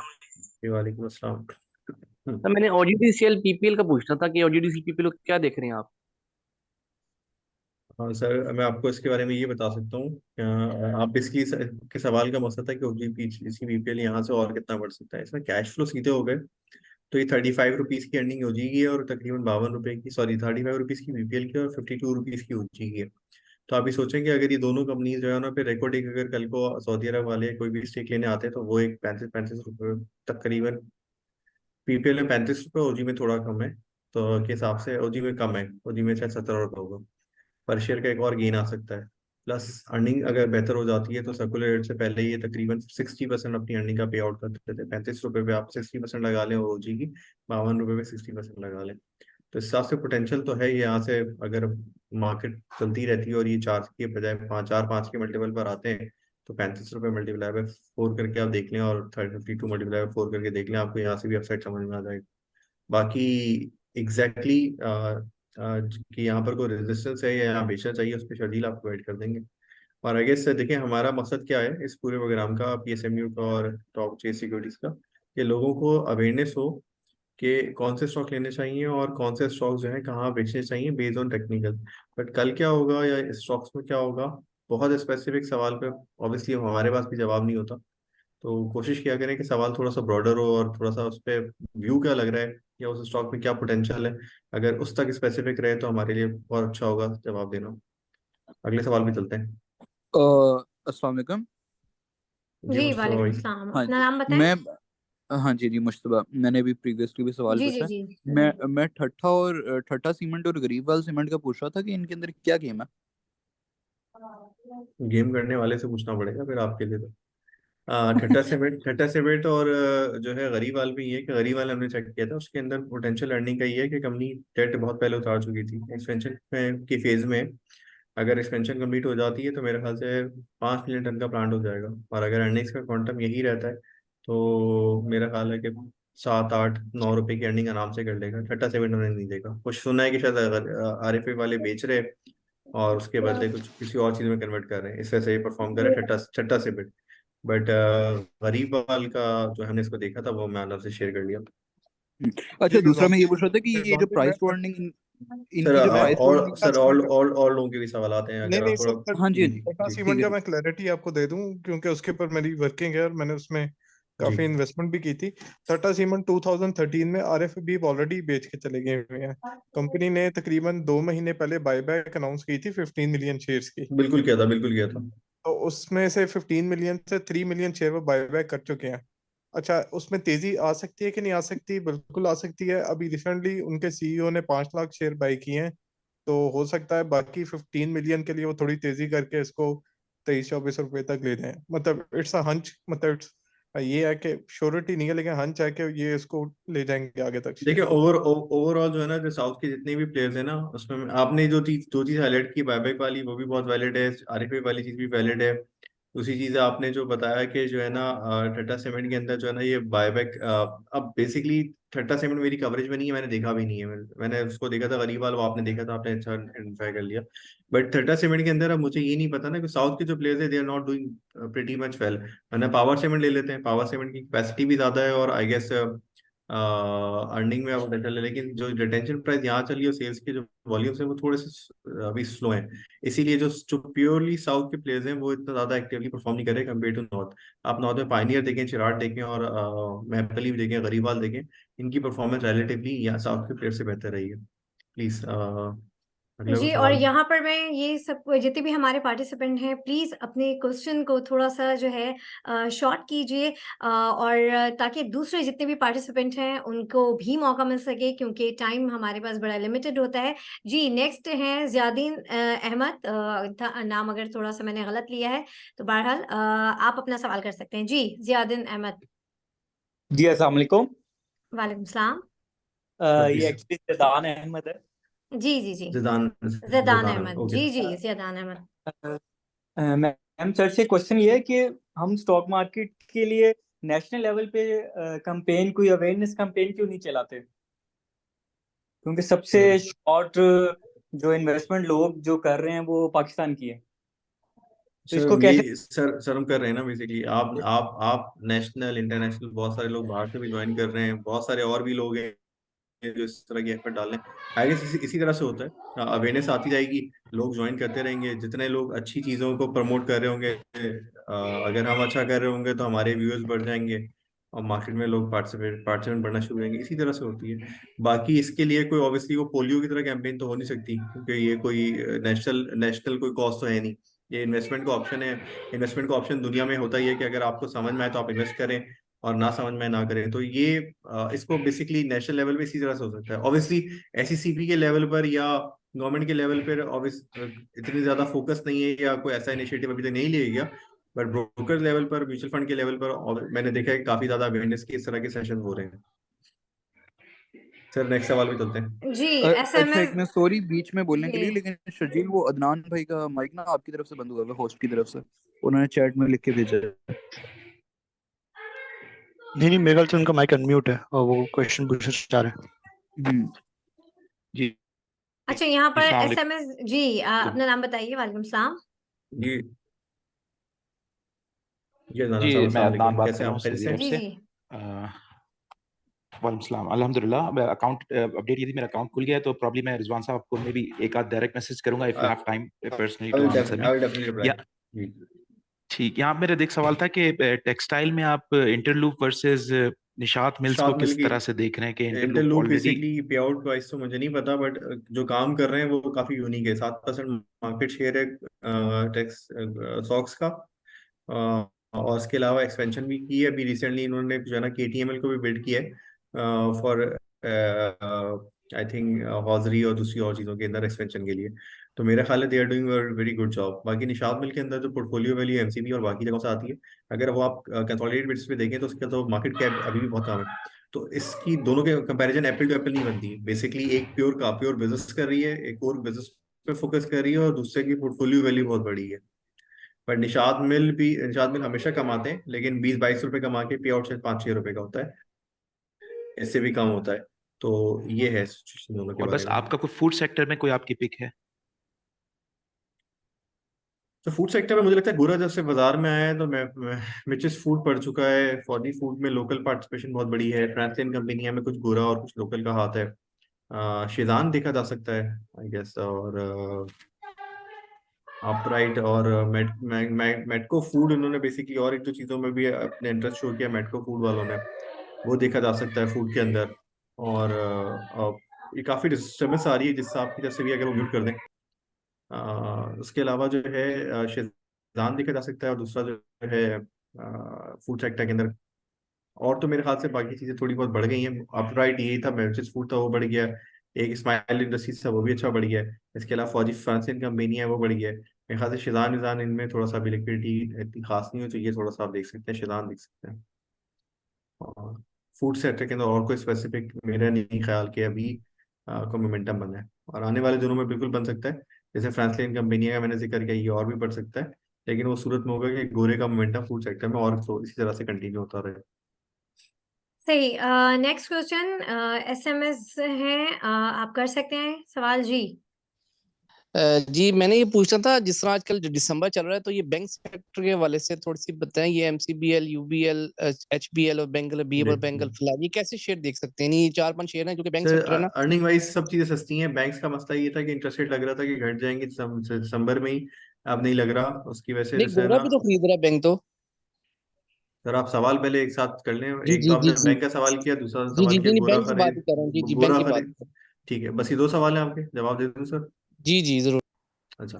वालेकुम अस्सलाम।
सर मैंने OGDCL PPL का पूछना था कि OGDCL PPL को क्या देख रहे हैं आप?
हाँ सर, मैं आपको इसके बारे में ये बता सकता हूँ। आप के सवाल का मकसद था कि इसकी बीपीएल यहाँ से और कितना बढ़ सकता है। इसमें कैश फ्लो सीधे हो गए तो ये 35 रुपीज़ की अर्निंग हो जाएगी और तकरीबन 52 रुपये की, सॉरी 35 रुपीज़ की बीपीएल की और 52 रुपीज़ की हो जाएगी। तो आप ये सोचें कि अगर ये दोनों कंपनीज जो है ना पे रेकॉर्ड एक, अगर कल को सऊदी अरब वाले कोई भी स्टेक लेने आते हैं तो वो एक 35 रुपये तकरीबन, पीपीएल में 35 रुपये, ओजी में थोड़ा कम है, तो के हिसाब से ओजी में कम है, ओजी में शायद 17 रुपये होगा। पर शेयर का एक और गेन आ सकता है। प्लस अर्निंग अगर बेहतर हो जाती है तो सर्कुलर रेट से पहले ये तकरीबन 60% अपनी अर्निंग का पे आउट कर देते थे। 35 रुपये पे आप 60% लगा लें और ओजी की 52 रुपये पे 60% लगा लें, तो इस हिसाब से पोटेंशियल तो है ये। यहाँ से अगर मार्केट चलती रहती है और ये 4 के बजाय 5 के मल्टीपल पर आते हैं तो 35 रुपये मल्टीप्लाई बाय 4 करके आप देख लें और 52 मल्टीप्लाई बाय 4 करके देख लें, आपको यहाँ से भी अपसाइड समझ में आ जाएगा। बाकी एग्जैक्टली कि यहाँ पर कोई रेजिस्टेंस है या यहाँ बेचना चाहिए, उस पर शर्जील आपको गाइड कर देंगे। और आगे से देखिए हमारा मकसद क्या है इस पूरे प्रोग्राम का, पीएसएमयू का और टॉप चेस सिक्योरिटीज का, कि लोगों को अवेयरनेस हो कि कौन से स्टॉक लेने चाहिए और कौन से स्टॉक जो है कहाँ बेचने चाहिए बेस्ड ऑन टेक्निकल। बट कल क्या होगा या स्टॉक्स में क्या होगा, बहुत स्पेसिफिक सवाल पे ऑब्वियसली हमारे पास भी जवाब नहीं होता। तो कोशिश किया करें कि सवाल थोड़ा सा ब्रॉडर हो और थोड़ा सा उस पर व्यू क्या लग रहा है या उस स्टॉक में क्या पोटेंशियल है, अगर उस तक स्पेसिफिक रहे तो हमारे लिए बहुत अच्छा होगा जवाब देना। अगले सवाल पे चलते हैं।
अस्सलाम वालेकुम।
जी
जी
मुस्तफा
वालेकुम
भाई।
सलाम,
हाँ
अपना
जी,
नाम बताएं।
मैं हाँ जी मुश्तबा, मैंने अभी प्रीवियसली भी सवाल
जी जी
पूछा है।
जी।
मैं ठट्टा सीमेंट और गरीबवाल सीमेंट का पूछ रहा था कि इनके अंदर क्या गेम है।
गेम करने वाले से पूछना पड़ेगा फिर आपके लिए तो। ठट्टा सीमेंट और जो है गरीबवाल भी ये है कि गरीबवाल हमने चेक किया था, उसके अंदर पोटेंशियल अर्निंग का ये है कि कंपनी डेट बहुत पहले उतार चुकी थी, एक्सपेंशन की फेज में। अगर एक्सपेंशन कंप्लीट हो जाती है तो मेरे ख्याल से 5 मिलियन टन का प्लांट हो जाएगा, और अगर अर्निंग्स का क्वांटम यही रहता है तो मेरा ख्याल है कि 7 8 9 रुपए की अर्निंग आराम से कर लेगा। ठट्टा सीमेंट उन्हें नहीं देगा। कुछ सुना है कि शायद आरएफए वाले बेच रहे हैं और उसके बदले कुछ किसी और चीज में कन्वर्ट कर रहे हैं, इस वजह से ये परफॉर्म कर रहा है ठट्टा ठट्टा सीमेंट। बट गरीबवाल का जो हमने इसको देखा था वो मैं आपसे शेयर कर लिया।
अच्छा,
जी
दूसरा मैं ये
नॉर्मली
पूछ रहा था कि ये जो
नॉर्मली
प्राइस टू
मैं
अर्निंग
सर
इनकी जो प्राइस टू
और
अर्निंग।
सर
सीमेंट
और लोगों के भी सवाल आते हैं,
नहीं
अगर
नहीं
आप थोड़ा।
सर,
हाँ जी,
जी
हाँ जी,
टाटा
जी
सीमेंट
ठीक है
का
ठीक।
मैं क्लैरिटी आपको दे दूं क्योंकि उसके ऊपर मेरी वर्किंग है और मैंने उसमें
जी
काफी इन्वेस्टमेंट भी की थी। टाटा सीमेंट 2013 में आरएफबी ऑलरेडी बेच के चले गए हुए हैं। कंपनी ने तकरीबन 2 महीने पहले बायबैक अनाउंस की थी 15 मिलियन शेयर्स की।
बिल्कुल किया था, बिल्कुल किया था।
तो उसमें से 15 मिलियन से 3 मिलियन शेयर वो बायबैक कर चुके हैं। अच्छा, उसमें तेजी आ सकती है कि नहीं आ सकती? बिल्कुल आ सकती है। अभी रिसेंटली उनके सीईओ ने 5 लाख शेयर बाय किए हैं, तो हो सकता है बाकी 15 मिलियन के लिए वो थोड़ी तेजी करके इसको 23 24 रुपए तक ले जाएं। मतलब इट्स अ हंच, मतलब ये है कि श्योरिटी नहीं है, लेकिन हंच है कि ये इसको ले जाएंगे आगे तक शेयर
देखिए
को।
ओवरऑल जो है ना, जो साउथ के जितने भी प्लेयर्स हैं ना, उसमें आपने दो चीज हाईलाइट की, बायबैक वाली वो भी बहुत वैलिड है, आरएफए वाली चीज भी वैलिड है। दूसरी चीज आपने जो बताया कि जो है ना टाटा सीमेंट के अंदर जो है ना ये बायबैक, अब बेसिकली टाटा सीमेंट मेरी कवरेज में नहीं है, मैंने देखा भी नहीं है। मैंने उसको देखा था गरीबवाल, वो आपने देखा था, आपने अच्छा आइडेंटिफाई कर लिया। बट टाटा सीमेंट के अंदर अब मुझे ये नहीं पता ना कि साउथ के जो प्लेयर्स है they are not doing pretty much well. मैंने पावर सीमेंट ले लेते हैं, पावर सीमेंट की कैपेसिटी भी ज्यादा है और आई गेस अर्निंग में अब चल है, लेकिन जो रिटेंशन प्राइस यहाँ चली है, सेल्स के जो वॉल्यूम्स है वो थोड़े से अभी स्लो हैं। इसीलिए जो जो प्योरली साउथ के प्लेयर्स हैं वो इतना ज्यादा एक्टिवली परफॉर्म नहीं कर रहे कम्पेयर टू नॉर्थ। आप नॉर्थ में पायनियर देखें, चिराग देखें और मैपली भी देखें, गरीबाल देखें, इनकी परफॉर्मेंस रिलेटिवली यहाँ साउथ के प्लेयर से बेहतर रही है। प्लीज अगला कोई
जी, और
सवाल।
यहाँ पर मैं ये सब जितने भी हमारे पार्टिसिपेंट हैं, प्लीज अपने क्वेश्चन को थोड़ा सा जो है शॉर्ट कीजिए, और ताकि दूसरे जितने भी पार्टिसिपेंट हैं उनको भी मौका मिल सके, क्योंकि टाइम हमारे पास बड़ा लिमिटेड होता है। जी नेक्स्ट हैं जियादीन अहमद, नाम अगर थोड़ा सा मैंने गलत लिया है तो बहरहाल आप अपना सवाल कर सकते हैं। जी जियादीन अहमद।
जी अस्सलाम वालेकुम।
वालेकुम सलाम।
ये एक्चुअली जदान अहमद है।
जी जी जी।
जिदान
जैदान
जिदान
अहमद,
ओके।
जी जी जैदान अहमद।
मैं मैम सर से क्वेश्चन ये है कि हम स्टॉक मार्केट के लिए नेशनल लेवल पे कैंपेन, कोई अवेयरनेस कैंपेन क्यों नहीं चलाते? क्योंकि सबसे शॉर्ट जो इन्वेस्टमेंट लोग जो कर रहे हैं वो पाकिस्तान की है, तो इसको
सर
कैसे?
ये सर हम कर रहे हैं ना बेसिकली। आप नेशनल इंटरनेशनल बहुत सारे लोग बाहर से भी ज्वाइन कर रहे हैं, बहुत सारे और भी लोग हैं जो इस तरह की एफर्ट डाल रहे हैं। आई गेस इसी तरह से होता है, अवेयरनेस आती जाएगी, लोग ज्वाइन करते रहेंगे, जितने लोग अच्छी चीज़ों को प्रमोट कर रहे होंगे, अगर हम अच्छा कर रहे होंगे तो हमारे व्यूअर्स बढ़ जाएंगे और मार्केट में लोग पार्टिसिपेंट बढ़ना शुरू करेंगे। इसी तरह से होती है। बाकी इसके लिए कोई ऑब्वियसली वो पोलियो की तरह कैंपेन तो हो नहीं सकती, क्योंकि ये कोई नेशनल कोई कॉज तो है नहीं। ये इन्वेस्टमेंट का ऑप्शन है। इन्वेस्टमेंट का ऑप्शन दुनिया में होता ही है कि अगर आपको समझ में आए तो आप इन्वेस्ट करें, और ना समझ में ना करें तो ये इसको बेसिकली नेशनल लेवल पे इसी तरह से हो सकता है। ऑब्वियसली एसईसीपी के लेवल पर या गवर्नमेंट के लेवल पर ऑब्वियस इतनी ज्यादा फोकस नहीं है, या कोई ऐसा इनिशिएटिव अभी तक नहीं लिया गया। बट ब्रोकर लेवल पर, म्यूचुअल फंड के लेवल पर मैंने देखा है कि काफी ज्यादा अवेयरनेस के इस तरह के सेशन हो रहे हैं। सर नेक्स्ट सवाल भी चलते हैं।
जी
अच्छा, एक
एसएमएस
मिनट, सॉरी बीच में बोलने के
जी
लिए, लेकिन शर्जील वो अदनान भाई का माइक ना आपकी तरफ से बंद हुआ है, होस्ट की तरफ से। उन्होंने चैट में लिख के भेजा है।
नहीं मेरे ख्याल से उनका माइक अनम्यूट है और वो क्वेश्चन पूछना चाह रहे हैं।
जी
अच्छा यहाँ पर
अस्सलाम वालेकुम।
एसएमएस जी अपना नाम बताइए। वालेकुम सलाम।
जी जी अदनान
जी
साहब,
मैं
अस्सलाम
अदनान
वालेकुम,
बात
कैसे
कर
हैं
रहा हूँ
आप? खैरियत
सऊदी
से
अरब
हैं?
जी
से।
जी
वालेकुम सलाम, अल्हम्दुलिल्लाह। मैं अकाउंट अपडेट ये थी, मेरा अकाउंट खुल गया है, तो प्रॉब्ली मैं रिजवान साहब को मे बी एक आध डायरेक्ट मैसेज करूंगा if you have time personally to answer me.
I will definitely
या
रिप्लाई।
ठीक, यहाँ मेरा एक सवाल था कि टेक्सटाइल में आप इंटरलूप वर्सेस निशात मिल्स को
शाद मिल
किस
की
तरह से देख रहे हैं कि इंटरलूप
इंटरलूप
ऑलरेडी।
बेसिकली पे आउट प्राइस तो मुझे नहीं पता, बट जो काम कर रहे हैं वो काफी यूनिक है। 7% मार्केट शेयर है टेक्स सॉक्स का। और इसके अलावा एक्सपेंशन भी की है अभी रिसेंटली इन्होंने, जो है ना, केटीएमएल को भी बिल्ड किया है फॉर आई थिंक हॉजरी और दूसरी और चीज़ों के अंदर एक्सपेंशन के लिए। तो मेरा ख्याल है they are doing very good job. बाकी निशात मिल के अंदर जो पोर्टफोलियो वैल्यू एमसीबी और बाकी जगहों से आती है, अगर वो आप कंसोलिडेटेड बेसिस पे देखें तो उसका तो मार्केट कैप अभी भी बहुत कम है। तो इसकी दोनों के कंपैरिजन एप्पल टू एप्पल नहीं बनती। बेसिकली एक प्योर बिजनेस कर रही है, एक और बिजनेस पे फोकस कर रही है, और दूसरे की पोर्टफोलियो वैल्यू बहुत बड़ी है। पर निशात मिल हमेशा कमाते हैं, लेकिन 20-22 रुपए कमा के पे आउट शायद 5-6 रुपए का होता है, इससे भी कम होता है। तो ये है सिचुएशन दोनों के
और
बारे
बस
में।
आपका कोई फूड सेक्टर में कोई आपकी पिक है?
तो फूड सेक्टर में मुझे लगता है गोरा जब से बाजार में आया है तो मिचिस फूड पड़ चुका है। फॉडी फूड में लोकल पार्टिसिपेशन बहुत बड़ी है। फ्रैंकलिन कंपनियां में कुछ गोरा और कुछ लोकल का हाथ है। शेजान देखा जा सकता है आई गेस, और अपराइट और मेटको फूड। इन्होंने बेसिकली और एक दो चीज़ों में भी अपने इंटरेस्ट शो किया मेटको फूड वालों ने, वो देखा जा सकता है फूड के अंदर। और ये काफ़ी डिस्टर्बेंस आ रही है जिससे आपकी तरफ से भी, अगर वो म्यूट कर दें। उसके अलावा जो है शेजान देखा जा सकता है, और दूसरा जो है फूड सेक्टर के अंदर। और तो मेरे ख्याल से बाकी चीज़ें थोड़ी बहुत बढ़ गई हैं। अपराइट यही था, मेविस फूड था वो बढ़ गया। एक स्माइल इंडस्ट्रीज था वो भी अच्छा बढ़ गया है। इसके अलावा फौजी फ्रांसियन कंपनी है वो बढ़ गया है। मेरे ख्याल से शेजान विजान इनमें थोड़ा सा भी लिक्विडिटी इतनी खास नहीं हो, तो ये थोड़ा सा आप देख सकते हैं, शेजान देख सकते हैं। और फूड सेक्टर के अंदर और कोई स्पेसिफिक मेरा नहीं ख्याल कि अभी कोई मोमेंटम बना है, और आने वाले दिनों में बिल्कुल बन सकता है। जैसे फ्रांसलाइन कंपनी का मैंने जिक्र किया, ये और भी बढ़ सकता है, लेकिन वो सूरत में होगा कि गोरे का मोमेंटम फूड सेक्टर में और तो इसी तरह से कंटिन्यू होता रहे।
सही। नेक्स्ट क्वेश्चन एसएमएस है, आप कर सकते हैं सवाल जी।
जी मैंने ये पूछना था, जिस तरह आजकल जो दिसंबर चल रहा है, तो ये बैंक सेक्टर के हवाले से थोड़ी सी बताएं। ये एमसीबीएल, यूबीएल, एचबीएल और बेंगल बीएबल बेंगल फिलहाल ये कैसे शेयर देख सकते हैं? ये 4-5 शेयर हैं जो कि बैंक
सर
सेक्टर है ना।
अर्निंग वाइज सब चीजें सस्ती हैं। बैंक्स का मसला ये था कि इंटरेस्ट रेट लग रहा था कि घट जाएंगे दिसंबर में ही, अब नहीं लग रहा। उसकी वजह से
नहीं
जैसे है
गोरा
ना।
भी तो खरीद रहा है बैंक तो।
सर आप सवाल पहले एक साथ कर लें।
जी
एक
जी
तो
जी
आपने
जी
बैंक का सवाल किया, दूसरा
जी
सवाल
जी
किया
जी
गोरा
बैंक की बात
खरीद,
ही कर रहा हूँ। जी जी बैंक
गोरा
की बात।
खरीद। ठीक है, बस ये 2 सवाल हैं आपके, जवाब दे दूं सर?
जी जी जरूर।
अच्छा,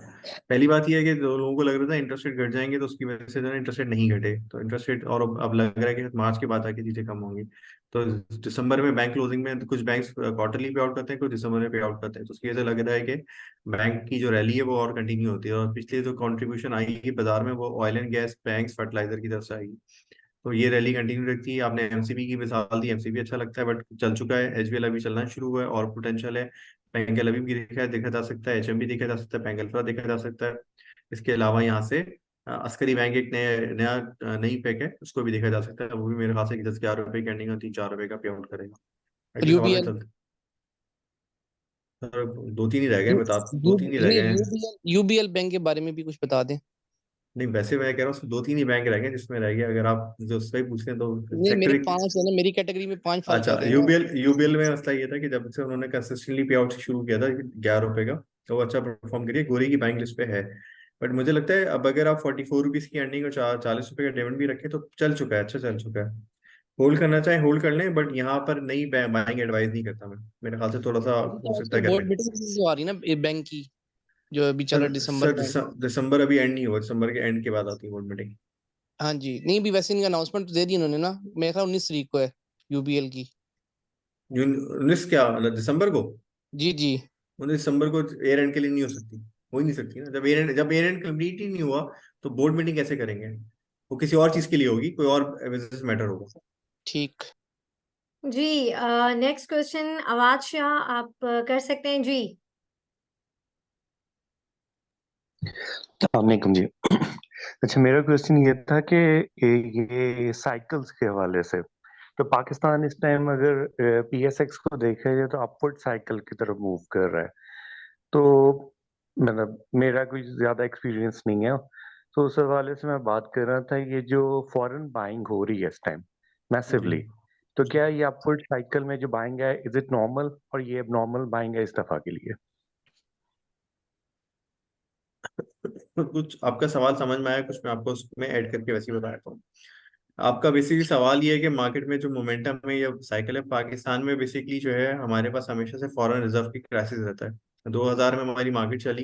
पहली बात यह है कि जो लोगों को लग रहा था इंटरेस्ट रेट घट जाएंगे, तो उसकी वजह से जो है इंटरेस्ट रेट नहीं घटे। तो इंटरेस्ट रेट और अब लग रहा है कि मार्च के बाद आके चीजें कम होंगी। तो दिसंबर में बैंक क्लोजिंग में तो कुछ बैंक्स क्वार्टरली पे आउट करते हैं, कुछ दिसंबर में पे आउट करते हैं। तो उसकी वजह से लग रहा है कि बैंक की जो रैली है वो और कंटिन्यू होती है। और पिछले जो कंट्रीब्यूशन आएगी बाजार में, वो oil and gas, banks, fertiliser की तरफ से आएगी। तो ये रैली कंटिन्यू रखती है। आपने एमसीबी की मिसाल दी, एमसीबी अच्छा लगता है बट चल चुका है। एचबीएल अभी चलना शुरू हुआ है और पोटेंशियल है। पेंगल अभी भी देखा जा सकता है, एचएम भी देखा जा सकता है, पेंगल देखा जा सकता है। इसके अलावा यहाँ से अस्करी बैंक एक नया नई पैक है, उसको भी देखा जा सकता है। वो भी मेरे ख्याल से 10-11 रुपए की अर्निंग होती है, 4 रुपए का पे आउट करेगा।
और
अगले सवाल में
यूबीएल
चलते। सर 2-3 ही रह गए, बता 2-3 ही रह गए हैं।
यूबीएल बैंक के बारे में भी कुछ बता दें।
नहीं वैसे मैं कह रहा हूँ 2-3 ही बैंक रह गए जिसमें रह गए, अगर आप जो उससे पूछ रहे हैं तो
नहीं, मेरे
सेक्टर।
5 है ना, मेरी कैटेगरी में 5 फल
अच्छा,
जाते हैं ना।
यूबीएल में मसला ये था कि जब से उन्होंने कंसिस्टेंटली पे आउट शुरू किया था 11 रुपए का, तो वो अच्छा परफॉर्म करिए, गोरी की बैंक लिस्ट पे है। बट मुझे लगता है अब अगर आप 44 रुपीज की अर्निंग और 40 रुपए का डिविडेंड भी रखें तो चल चुका है, अच्छा चल चुका है। होल्ड करना चाहे होल्ड कर लें, बट यहाँ पर नई बाइंग एडवाइस नहीं करता मैं, मेरे ख्याल से थोड़ा सा हो सकता है कर
बोर्ड
लें।
मीटिंग जो आ रही है ना बैंक की, जो अभी चल रहा है दिसंबर में।
दिसंबर अभी एंड नहीं हुआ, दिसंबर के एंड के बाद आती है बोर्ड मीटिंग।
हाँ जी, नहीं भी वैसे इनका अनाउंसमेंट दे दी उन्होंने ना, मेरे ख्याल 19 तारीख को है यूबीएल की।
19 क्या मतलब दिसंबर को?
जी जी।
19 दिसंबर को एयर एंड के लिए नहीं हो सकती, हो ही नहीं सकती ना। जब एयर एंड कंप्लीट ही नहीं हुआ तो बोर्ड मीटिंग कैसे करेंगे? वो किसी और चीज के लिए होगी, कोई और बिजनेस मैटर होगा।
ठीक
जी। नेक्स्ट क्वेश्चन आवाज शाह, आप कर सकते हैं जी।
अस्सलामुअलैकुम जी। अच्छा, मेरा क्वेश्चन ये था कि ये साइकिल्स के हवाले से, तो पाकिस्तान इस टाइम अगर पीएसएक्स को देखा जाए तो अपवर्ड साइकिल की तरफ मूव कर रहा है। तो मतलब मेरा कोई ज्यादा एक्सपीरियंस नहीं है, तो उस हवाले से मैं बात कर रहा था, ये जो फॉरेन बाइंग हो रही है इस टाइम मैसिवली, तो क्या ये अपवर्ड साइकिल में जो बाइंग है, इज इट नॉर्मल, और ये नॉर्मल बाइंग है इस दफा के लिए?
तो कुछ आपका सवाल समझ में आया, कुछ मैं आपको उसमें ऐड करके वैसे ही बता देता हूँ। आपका बेसिकली सवाल ये है कि मार्केट में जो मोमेंटम है या साइकिल है पाकिस्तान में, बेसिकली जो है हमारे पास हमेशा से फॉरेन रिजर्व की क्राइसिस रहता है। 2000 में हमारी मार्केट चली,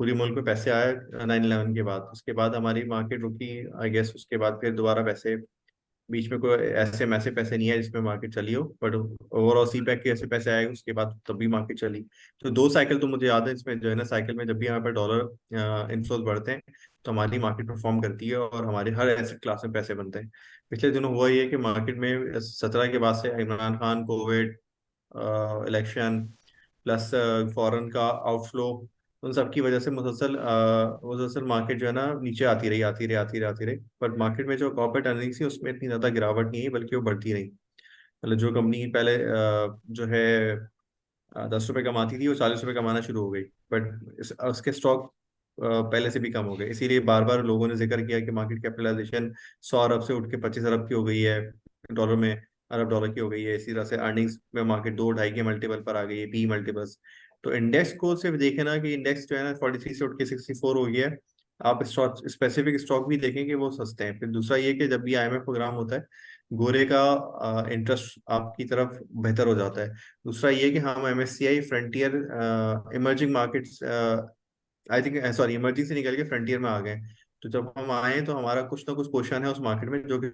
पूरी मुल्क में पैसे आए 9/11 के बाद, उसके बाद हमारी मार्केट रुकी आई गेस, उसके बाद फिर दोबारा पैसे, बीच में कोई ऐसे मैसे पैसे नहीं है जिसमें मार्केट चली हो, बट ओवरऑल सी पैक के ऐसे पैसे आए उसके बाद तब भी मार्केट चली। तो 2 साइकिल तो मुझे याद है इसमें जो है ना, साइकिल में जब भी यहाँ पर डॉलर इनफ्लोज बढ़ते हैं तो हमारी मार्केट परफॉर्म करती है और हमारे हर एसेट क्लास में पैसे बनते हैं। पिछले दिनों हुआ ये कि मार्केट में 17 के बाद से Imran Khan, Covid, election plus foreign का आउटफ्लो, उन सब की वजह से मुसलसल मार्केट जो है ना नीचे आती रही। पर मार्केट में जो कॉर्पोरेट अर्निंग्स थी उसमें इतनी ज्यादा गिरावट नहीं है, बल्कि वो बढ़ती रही। मतलब जो कंपनी पहले जो है 10 रुपए कमाती थी वो 40 रुपए कमाना शुरू हो गई, बट उसके स्टॉक पहले से भी कम हो गए। इसीलिए बार बार लोगों ने जिक्र किया कि मार्केट कैपिटलाइजेशन 100 अरब से उठ के 25 अरब की हो गई है डॉलर में, अरब डॉलर की हो गई है। इसी तरह से अर्निंग्स में मार्केट 2-2.5 के मल्टीपल पर आ गई है, पी मल्टीपल्स। तो इंडेक्स को सिर्फ देखे ना कि इंडेक्स जो है ना 43 से उठ के 64 हो गया है। आप स्टॉक स्पेसिफिक स्टॉक भी देखेंगे वो सस्ते हैं। फिर दूसरा ये कि जब भी आईएमएफ प्रोग्राम होता है गोरे का इंटरेस्ट आपकी तरफ बेहतर हो जाता है। दूसरा ये कि हम MSCI frontier emerging markets, I think sorry emerging से निकल के फ्रंटियर में आ गए। तो जब हम आए तो हमारा कुछ ना कुछ पोर्शन है उस मार्केट में जो कि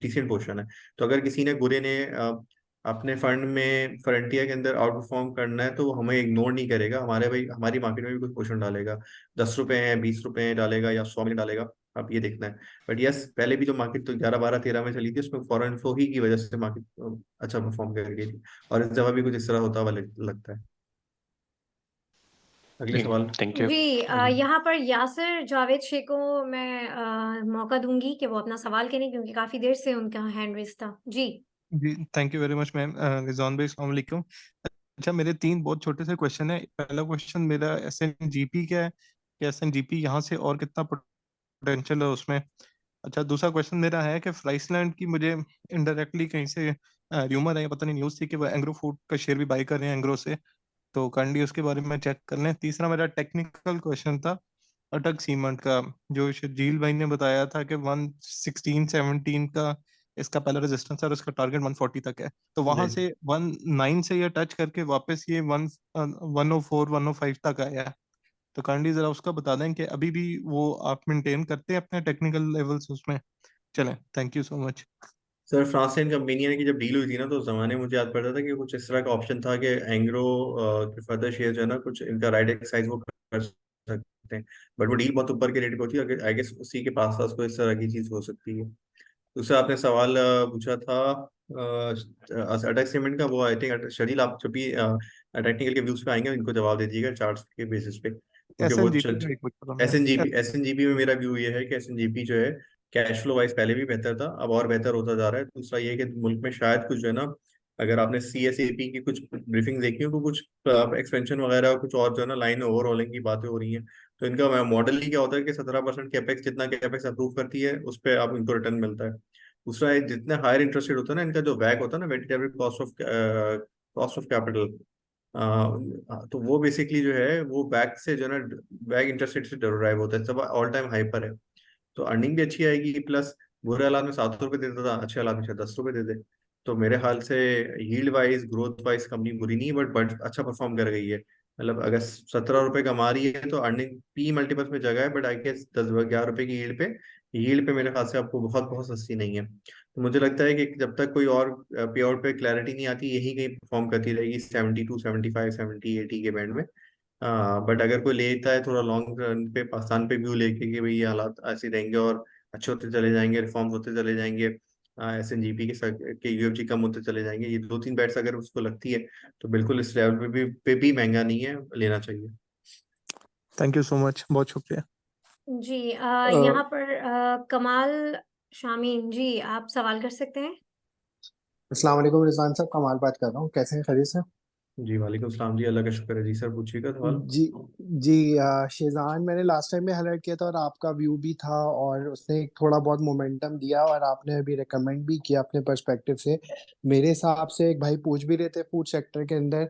डिसेंट पोर्शन है। तो अगर किसी ने गोरे ने अपने फंड में फ्रंटियर के अंदर आउट परफॉर्म करना है तो वो हमें इग्नोर नहीं करेगा, हमारे भाई हमारी मार्केट में भी कुछ पोर्शन डालेगा। 10 रुपए है, 20 रुपए है डालेगा या 100 में डालेगा, आप ये देखना है। बट यस, पहले भी जो मार्केट तो 11, 12, 13 में चली थी उसमें फॉरेन फ्लो ही की वजह से मार्केट अच्छा परफॉर्म कर रही थी, और इस दफा भी कुछ इस तरह होता हुआ लगता है। अगले सवाल।
Thank you.
जी। यहाँ पर यासिर जावेद शेख को मैं मौका दूंगी कि वो अपना सवाल करें, क्योंकि काफी देर से उनका हैंड रेस था जी।
जी thank you very much ma'am. Rizwan भाई अस्सलाम वालेकुम। अच्छा, मेरे 3 बहुत छोटे से क्वेश्चन है। पहला क्वेश्चन मेरा एसएनजीपी क्या है, कि एसएनजीपी यहाँ से और कितना पोटेंशियल है उसमें। अच्छा, दूसरा क्वेश्चन मेरा है कि फ्राइसलैंड की मुझे इनडायरेक्टली कहीं से र्यूमर है, पता नहीं न्यूज़ थी कि वो एंग्रो फूड का शेयर भी बाय कर रहे हैं एंग्रो से, तो काइंडली उसके बारे में चेक कर लें। तीसरा मेरा टेक्निकल क्वेश्चन था अटक सीमेंट का, जो शर्जील भाई ने बताया था कि 116-17 का इसका पहला रेजिस्टेंस है और इसका टारगेट 140 तक है, तो वहां से 19 से ये टच करके वापस ये 104-105 तक आया है। तो काइंडली जरा उसका बता दें कि अभी भी वो आप मेंटेन करते हैं अपने टेक्निकल लेवल्स उसमें। चलें, thank you so much.
Sir France and companion की जब डील हुई थी ना तो उस जमाने में मुझे याद पड़ता था कि कुछ इस तरह का ऑप्शन था कि एंग्रो के फर्दर शेयर जो है ना कुछ इनका राइट एक्सरसाइज वो कर सकते हैं, बट वो डील बहुत ऊपर के रेट पे होती है। आई गेस उसी के पास पास कोई इस तरह की चीज हो सकती है। दूसरा आपने सवाल पूछा था अटैक सीमेंट का, वो आई थिंक शरील आप जब भी टेक्निकल के व्यूज पे आएंगे इनको जवाब दे दीजिएगा चार्ट्स के बेसिस पे। क्योंकि वो
SNGP का एक पूछा था मैंने।
एसएनजीपी में मेरा व्यू ये है कि एसएनजीपी जो है कैश फ्लो वाइज पहले भी बेहतर था, अब और बेहतर होता जा रहा है। दूसरा ये है कि मुल्क में शायद कुछ जो है ना, अगर आपने CSAP की कुछ ब्रीफिंग देखी हो तो कुछ एक्सपेंशन वगैरह और कुछ और जो है ना लाइन ओवरऑलिंग की बातें हो रही हैं। तो इनका मॉडल ही क्या होता है कि 17% कैपेक्स, जितना कैपेक्स अप्रूव करती है उस पर आप इनको रिटर्न मिलता है। दूसरा है, जितने हायर इंटरेस्ट रेट होता है ना, इनका जो वैक होता है ना, weighted average cost of capital, तो वो बेसिकली जो है वो बैक से जो है ना, बैक इंटरेस्ट रेट से डराइव होता है, सब ऑल टाइम हाई पर है। तो अर्निंग भी अच्छी आएगी, प्लस बुरे हालात में 7 रुपए देता था, अच्छे हालात में शायद 10 रुपए दे दे। तो मेरे ख्याल से yield wise, growth wise company बुरी नहीं, बट अच्छा परफॉर्म कर गई है। मतलब अगर 17 रुपए कमा रही है तो अर्निंग P मल्टीपल्स में जगह है, बट आई गेस 10-11 रुपए की यील्ड पे मेरे ख्याल से आपको बहुत बहुत सस्ती नहीं है। तो मुझे लगता है कि जब तक कोई और पे आउट पे क्लैरिटी नहीं आती, यही कहीं परफॉर्म करती रहेगी 72, 75, 70, 80 के बैंड में। बट अगर कोई लेता है थोड़ा लॉन्ग रन पे, पाकिस्तान पे व्यू लेके कि भाई ये हालात ऐसे रहेंगे और अच्छे होते चले जाएंगे, रिफॉर्म्स होते चले जाएंगे, SNGP के UFG कम होते चले जाएंगे, ये 2-3 बैट्स अगर उसको लगती है तो बिल्कुल इस लेवल पे भी महंगा नहीं है, लेना चाहिए।
थैंक यू सो मच, बहुत शुक्रिया।
जी यहाँ पर कमाल शामीन जी, आप सवाल कर सकते हैं।
अस्सलाम वालेकुम रिजवान साहब, कमाल बात कर रहा हूँ, कैसे हैं, खैरियत से?
जी वालेकुम सलाम जी, अल्लाह का शुक्र है जी। सर पूछिएगा सवाल।
जी जी शेजान, मैंने लास्ट टाइम में हाईलाइट किया था और आपका व्यू भी था और उसने एक थोड़ा बहुत मोमेंटम दिया और आपने अभी रेकमेंड भी किया अपने पर्सपेक्टिव से। मेरे हिसाब से एक भाई पूछ भी रहे थे फूड सेक्टर के अंदर,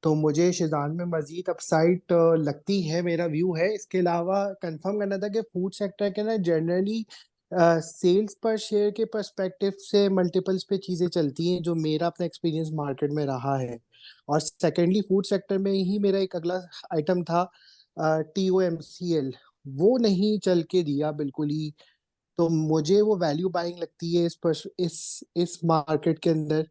तो मुझे शेजान में मजीद अपसाइड लगती है, मेरा व्यू है। इसके अलावा कंफर्म करना था कि फूड सेक्टर के ना जनरली सेल्स पर शेयर के पर्सपेक्टिव से मल्टीपल्स पे चीज़ें चलती हैं, जो मेरा अपना एक्सपीरियंस मार्केट में रहा है। और सेकेंडली फूड सेक्टर में ही मेरा एक अगला आइटम था TOMCL, वो नहीं चल के दिया बिल्कुल ही। तो मुझे वो वैल्यू बाइंग लगती है इस मार्केट के अंदर,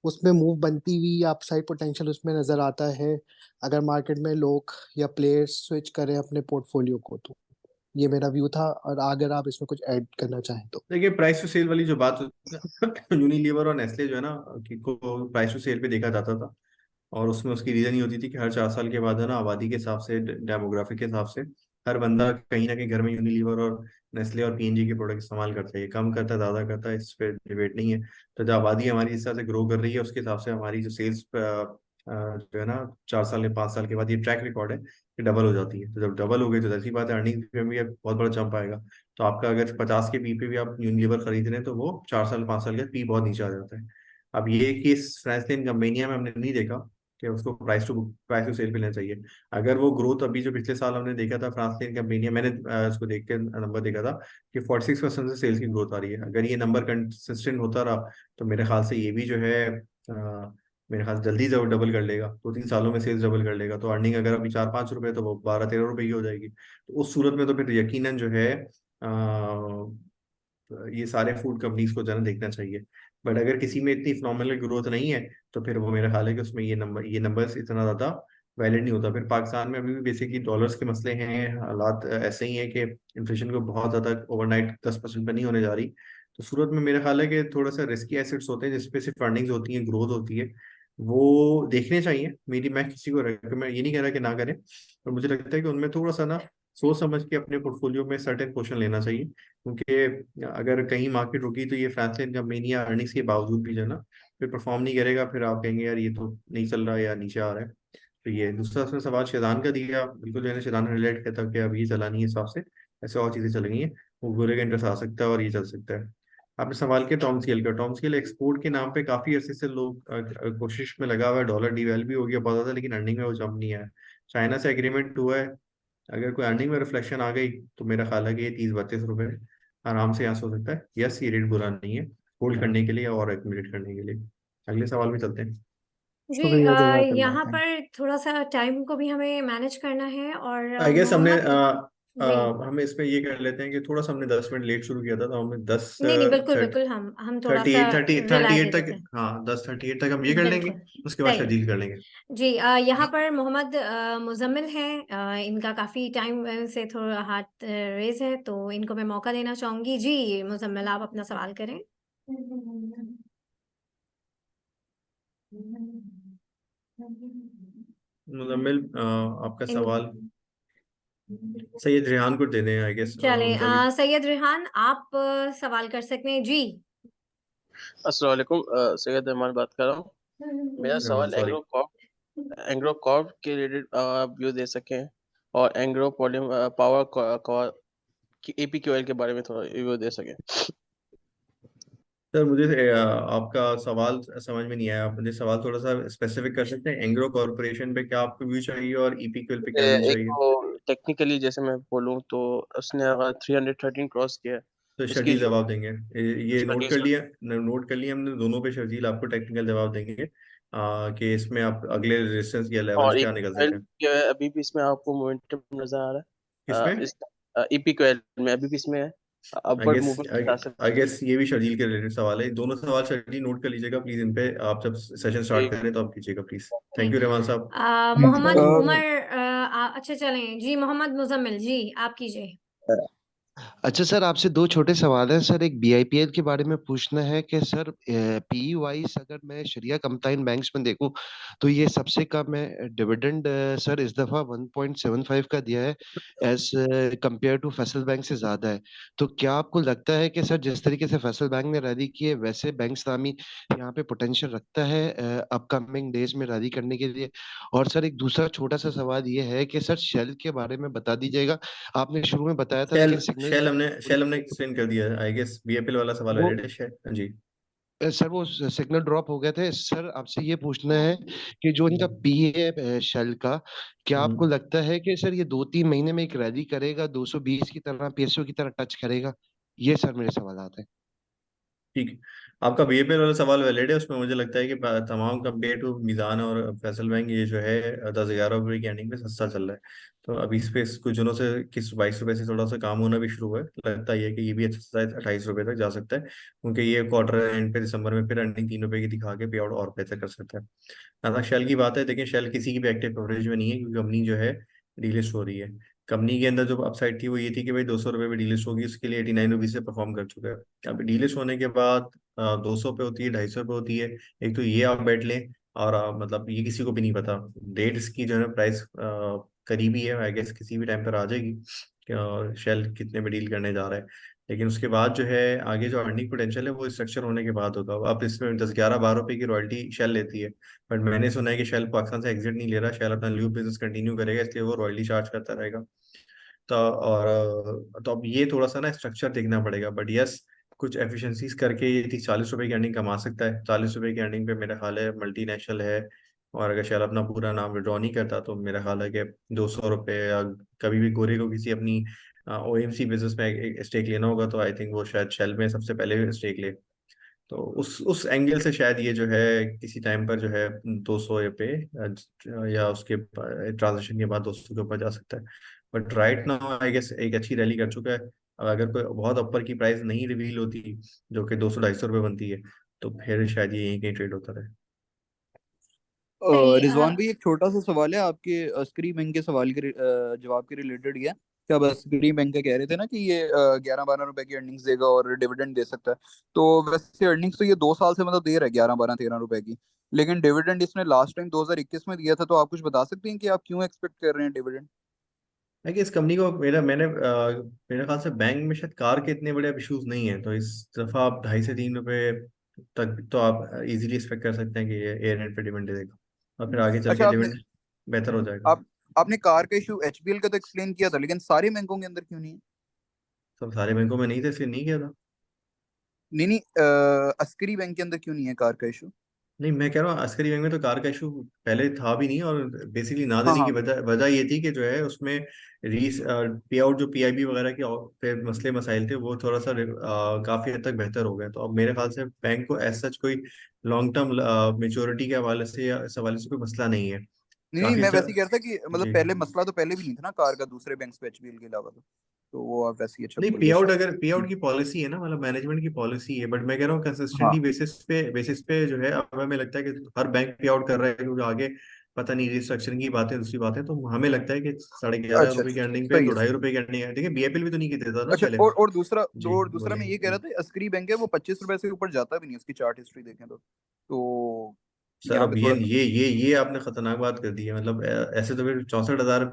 उसमें मूव बनती हुई अपसाइड पोटेंशियल उसमें नजर आता है अगर मार्केट में लोग या प्लेयर्स स्विच करें अपने पोर्टफोलियो को। तो ये मेरा व्यू था, और अगर आप इसमें कुछ ऐड करना चाहें तो।
देखिए, प्राइस टू सेल वाली जो बात यूनिलीवर और नेस्ले जो है ना, कि को प्राइस टू सेल पे देखा जाता था, और उसमें उसकी रीजन ये होती थी कि हर 4 साल के बाद है ना, आबादी के हिसाब से, डेमोग्राफिक के हिसाब से हर बंदा कहीं ना कहीं घर में यूनिलीवर और नेस्ले और PNG के प्रोडक्ट इस्तेमाल करता है। ये कम करता है, ज़्यादा करता है, इस पर डिबेट नहीं है। तो जो आबादी हमारी इस तरह से ग्रो कर रही है, उसके हिसाब से हमारी जो सेल्स जो है ना, 4 साल या 5 साल के बाद ये ट्रैक रिकॉर्ड है कि डबल हो जाती है। तो जब डबल हो गई तो ऐसी बात है, अर्निंग में भी एक बहुत बड़ा जंप आएगा। तो आपका अगर 50 के पी पे भी आप यूनिलीवर खरीद रहे हैं तो वो 4 साल 5 साल के पी बहुत नीचे आ जाता है। अब ये केस फ्रांसलिन कंपेनिया में हमने नहीं देखा कि उसको प्राइस टू सेल पे लेना चाहिए। अगर वो ग्रोथ अभी जो पिछले साल हमने देखा था फ्रांसलिन कंपेनिया, मैंने उसको देख के नंबर देखा था कि 46% से सेल्स की ग्रोथ आ रही है। अगर ये नंबर कंसिस्टेंट होता रहा तो मेरे ख्याल से ये भी जो है मेरे ख्याल से जल्दी जरूर डबल कर लेगा, 2-3 सालों में सेल्स डबल कर लेगा। तो अर्निंग अगर अभी 4-5 रुपए तो वो 12-13 रुपए की हो जाएगी। तो उस सूरत में तो फिर यकीनन जो है ये सारे फूड कंपनीज को जरा देखना चाहिए। बट अगर किसी में इतनी फिनोमिनल ग्रोथ नहीं है तो फिर वो मेरा ख्याल है कि उसमें ये नंबर्स इतना ज़्यादा वैलिड नहीं होता। फिर पाकिस्तान में अभी भी बेसिकली डॉलर्स के मसले हैं, हालात ऐसे ही हैं कि इन्फ्लेशन को बहुत ज़्यादा ओवरनाइट 10% पर नहीं होने जा रही। तो सूरत में मेरा ख्याल है कि थोड़ा सा रिस्की एसेट्स होते हैं जिसपे सिर्फ अर्निंग्स होती हैं, ग्रोथ होती है, वो देखने चाहिए। मैं किसी को रेकमेंड ये नहीं कह रहा कि ना करें, पर मुझे लगता है कि उनमें थोड़ा सा ना सोच समझ के अपने पोर्टफोलियो में सर्टेन पोर्शन लेना चाहिए। क्योंकि अगर कहीं मार्केट रुकी तो ये फ्रांसलिन कंपनी या अर्निंग्स के बावजूद भी जो है ना फिर परफॉर्म नहीं करेगा, फिर आप कहेंगे यार ये तो नहीं चल रहा है या नीचे आ रहा है। तो ये दूसरा उसने सवाल शेजान का दिया, बिल्कुल जो है शेजान रिलेट कहता कि अब ये चला नहीं है हिसाब से, ऐसे और चीज़ें चल गई हैं, वो बुरे का इंटरेस्ट आ सकता है और ये चल सकता है। आपने सवाल किया टॉम सीएल एक्सपोर्ट के नाम पे काफी अरसे से लोग कोशिश में लगा हुआ है, डॉलर डिवेल भी हो गया बहुत ज्यादा, लेकिन अर्निंग में वो जंप नहीं आया। चाइना से एग्रीमेंट हुआ है, अगर कोई अर्निंग में रिफ्लेक्शन आ गई तो मेरा ख्याल है कि ये 30-32 रुपए आराम से यहाँ से हो सकता है। यस, ये रेट बुरा नहीं है होल्ड करने के लिए और एक्यूमुलेट करने के लिए। अगले सवाल में चलते हैं।
जी
शुक्रिया, जज़ाकल्लाह,
यहाँ
थैंक
पर थोड़ा सा टाइम को भी हमें मैनेज करना है, और
आई गेस हमने
मोहम्मद जी
हम इसमें ये कर लेते हैं कि थोड़ा सा हमने 10 मिनट लेट शुरू किया था, तो हमने
नहीं नहीं, बिल्कुल
10
बिल्कुल, हम थोड़ा
थर्टी
सा
eight thirty thirty
relax
eight
दे
तक,
देते हैं।
हाँ 10:38 तक हम ये कर लेंगे,
बिल्कुल
उसके बाद
सही
शायद
है।
डील कर लेंगे।
जी यहाँ पर मोहम्मद मुजम्मिल हैं, इनका काफी टाइम से थोड़ा हाथ रेज है, तो इनको मैं मौका देना चाहूंगी। जी मुजम्मिल, आप अपना सवाल करें।
मुजम्मिल, आपका
इन
सवाल। सैयद रेहान को दे दें आई गेस,
चले
उनका भी।
सैयद रेहान आप सवाल कर सकते हैं जी।
अस्सलाम वालेकुम, सैयद रहमान बात कर रहा हूँ। मेरा
रेहान
सवाल
सॉरी।
एंग्रो कॉर्प के रिलेटेड आप व्यू दे सकें, और एंग्रो पॉलिम पावर की एपीक्यूएल के बारे में थोड़ा व्यू दे सकें।
सर मुझे आपका सवाल समझ में नहीं आया, आप मुझे सवाल थोड़ा सा स्पेसिफिक कर सकते हैं? एंग्रो कॉर्पोरेशन पे क्या आपको व्यू चाहिए और ईपीक्यूएल पे क्या व्यू
एक
चाहिए?
तो टेक्निकली जैसे मैं बोलूँ तो उसने अगर 313 क्रॉस किया है,
तो
उसकी
शर्जील
जो
जवाब देंगे। ये नोट कर
शर्जील
लिया, नोट कर लिया हमने दोनों पे। शर्जील आपको टेक्निकल जवाब देंगे कि इसमें आप अगले रेजिस्टेंस या लेवल्स
और
क्या निकल
इक्वल
सकते हैं।
जो है अभी भी इसमें आपको मोमेंटम नजर आ रहा है,
किसमें?
इस इक्वल में अभी भी इसमें है,
आई
अपवर्ड
गेस
मूवमेंट आ सकता
आई गेस ये भी शर्जील के रिलेटेड सवाल है। दोनों सवाल शर्जील नोट कर लीजिएगा प्लीज, इन पे आप जब सेशन स्टार्ट
है।
करें तो आप कीजिएगा प्लीज। थैंक यू रहमान साहब।
मोहम्मद
अ,
उमर अच्छा चलें जी, मोहम्मद मुजम्मिल जी आप कीजिए।
अच्छा सर, आपसे दो छोटे सवाल हैं सर। एक बीआईपीएल के बारे में पूछना है कि सर पी वाइज अगर मैं शरिया कंप्लाइंट बैंक्स में देखूं तो ये सबसे कम है डिविडेंड सर इस दफा 1.75 का दिया है, as compare to Faisal bank से ज्यादा है। तो क्या आपको लगता है कि सर जिस तरीके से फैसल बैंक ने रैली की है वैसे बैंक इस्लामी यहाँ पे पोटेंशियल रखता है अपकमिंग डेज में रैली करने के लिए? और सर एक दूसरा छोटा सा सवाल ये है कि सर शेल के बारे में बता दीजिएगा। आपने शुरू में बताया था
शेल
लेकिन सिग्नल
शेल हमने एक्सप्लेन कर दिया है आई गेस। बीएपीएल वाला सवाल
वो
वैलिड है शेल जी।
सर वो सिग्नल ड्रॉप हो गए थे सर। आपसे ये पूछना है कि जो इनका पी है शेल का, क्या आपको लगता है कि सर ये 2-3 महीने में एक रैली करेगा 220 की तरह, पीएसओ की तरह टच करेगा? ये सर मेरे सवाल हैं।
ठीक है, आपका बीएपीएल वाला सवाल वैलिड है। उसमें मुझे लगता है कि तमाम कंपेयर टू मिजान और फैसल बैंक ये जो है 10-11 रुपये की एंडिंग पे सस्ता चल रहा है। तो अभी इस पे कुछ दिनों से 21-22 रुपये से थोड़ा सा काम होना भी शुरू हुआ है। लगता ही है कि ये भी अच्छा 28 रुपये तक जा सकता है, क्योंकि ये क्वार्टर एंड पे दिसंबर में फिर अर्निंग 3 रुपये की दिखा के पे आउट और बेहतर कर सकता है। जहाँ तक शेल की बात है, देखिए शेल किसी की भी एक्टिव कवरेज में नहीं है, क्योंकि कंपनी जो है डीलिस्ट हो रही है। कंपनी के अंदर जो अपसाइड थी वो ये थी कि भाई 200 रुपये में डीलिस्ट होगी, उसके लिए 89 रुपीज से परफॉर्म कर चुका है। अब डीलिस्ट होने के बाद 200 पे होती है, 250 पे होती है। एक तो ये आप बैठ लें, और मतलब ये किसी को भी नहीं पता डेट इसकी जो है प्राइस करीबी है, आई गेस किसी भी टाइम पर आ जाएगी कि शेल कितने में डील करने जा रहा है। लेकिन उसके बाद जो है आगे जो अर्निंग पोटेंशियल है वो स्ट्रक्चर होने के बाद होगा। अब इसमें 10-11-12 रुपए की रॉयल्टी शेल लेती है, बट मैंने सुना है कि शेल पाकिस्तान से एग्जिट नहीं ले रहा, शेल अपना ल्यूब बिजनेस कंटिन्यू करेगा, इसलिए वो रॉयल्टी चार्ज करता रहेगा। तो और तो अब ये थोड़ा सा ना स्ट्रक्चर देखना पड़ेगा, बट यस कुछ एफिशिएंसीज करके ये 30-40 रुपए की अर्निंग कमा सकता है। 40 रुपए की अर्निंग पे मेरा ख्याल है मल्टीनेशनल है, और अगर शायद अपना पूरा नाम विड्रॉ नहीं करता तो मेरा ख्याल है कि 200 रुपये, या कभी भी गोरे को किसी अपनी ओएमसी बिजनेस में एक स्टेक लेना होगा तो आई थिंक वो शायद शेल में सबसे पहले स्टेक ले। तो उस एंगल से शायद ये जो है किसी टाइम पर जो है 200 पे या उसके ट्रांजेक्शन के बाद 200 के ऊपर जा सकता है। But right now I guess एक अच्छी रैली कर चुका है। अब अगर कोई बहुत ऊपर की प्राइस नहीं रिवील होती, जो कि 200-250 रुपये बनती है, तो फिर शायद ये यहीं कहीं ट्रेड होता रहे।
सही
रिजवान भाई एक छोटा सा सवाल है आपके अस्करी बैंक के सवाल के जवाब के रिलेटेड ही है। क्या आप अस्करी बैंक का कह रहे थे ना कि ये 11-12 रुपए की अर्निंग्स देगा और डिविडेंड दे सकता है? तो वैसे अर्निंग्स तो ये 2 साल से मतलब दे रहा है 11-12-13 रुपए की, लेकिन डिविडेंड इसने लास्ट टाइम 2021 में दिया था। तो आप कुछ बता सकते हैं कि आप क्यों एक्सपेक्ट कर रहे हैं डिविडेंड?
है कि इस कंपनी को मेरे ख्याल से बैंक में शायद कार के इतने बड़े इश्यूज नहीं है, तो इस दफा आप 2.5 से 3 रुपए तक तो आप इजीली एक्सपेक्ट कर सकते हैं कि ये एयर एंड पे डिविडेंड दे देगा, और फिर आगे चल
अच्छा
के
आपने
डिविडेंड बेहतर हो जाएगा।
आप आपने कार का इशू एचबीएल का तो एक्सप्लेन किया था, लेकिन सारे बैंकों के अंदर क्यों नहीं है?
सब सारे बैंकों में नहीं थे इसलिए नहीं किया था।
नहीं नहीं, अस्करी बैंक के अंदर क्यों नहीं है कार का इशू?
नहीं, मैं कह रहा हूँ अस्करी बैंक में तो कार का इशू पहले था भी नहीं, और बेसिकली ना
हाँ
देने की
हाँ।
वजह वजह ये थी कि जो है उसमें रीस पे आउट जो पीआईबी वगैरह के पे मसले मसाइल थे वो थोड़ा सा काफी हद तक बेहतर हो गए। तो अब मेरे ख्याल से बैंक को एज सच कोई लॉन्ग टर्म मेच्योरिटी के हवाले से या इस हवाले से कोई मसला नहीं है।
नहीं नहीं,
काफी
मैं
अच्छा।
वैसे ही कह रहा था कि मतलब
जी
पहले मसला तो पहले भी नहीं था ना कार का दूसरे बैंक्स पे एचबीएल के अलावा, तो वो आप वैसे ही अच्छा
नहीं,
बोल
पे
गए
आउट
शायद।
अगर पे आउट की पॉलिसी है ना, मतलब मैनेजमेंट की पॉलिसी है, बट मैं कह रहा हूँ
हाँ
कंसिस्टेंटली बेसिस पे जो है अब हमें लगता है कि हर बैंक पे आउट कर रहा है, क्योंकि आगे पता नहीं रिस्ट्रक्चरिंग की बातें दूसरी बातें, तो हमें लगता है कि 11.5 रुपए
अच्छा
की
अच्छा,
अर्निंग पे
सही है सही है।
2.5 रुपए की अर्निंग है। देखिए बीएपीएल भी तो नहीं देता था
अच्छा,
पहले।
और दूसरा
जी
मैं
बोलिए।
ये कह रहा था अस्करी बैंक है वो 25 रुपए से ऊपर जाता भी नहीं, उसकी चार्ट हिस्ट्री देखें तो
सर
यहाँ पे
अब ये
थोड़ा सा।
ये ये ये आपने खतरनाक बात कर दी है। मतलब ऐसे तो फिर 64,000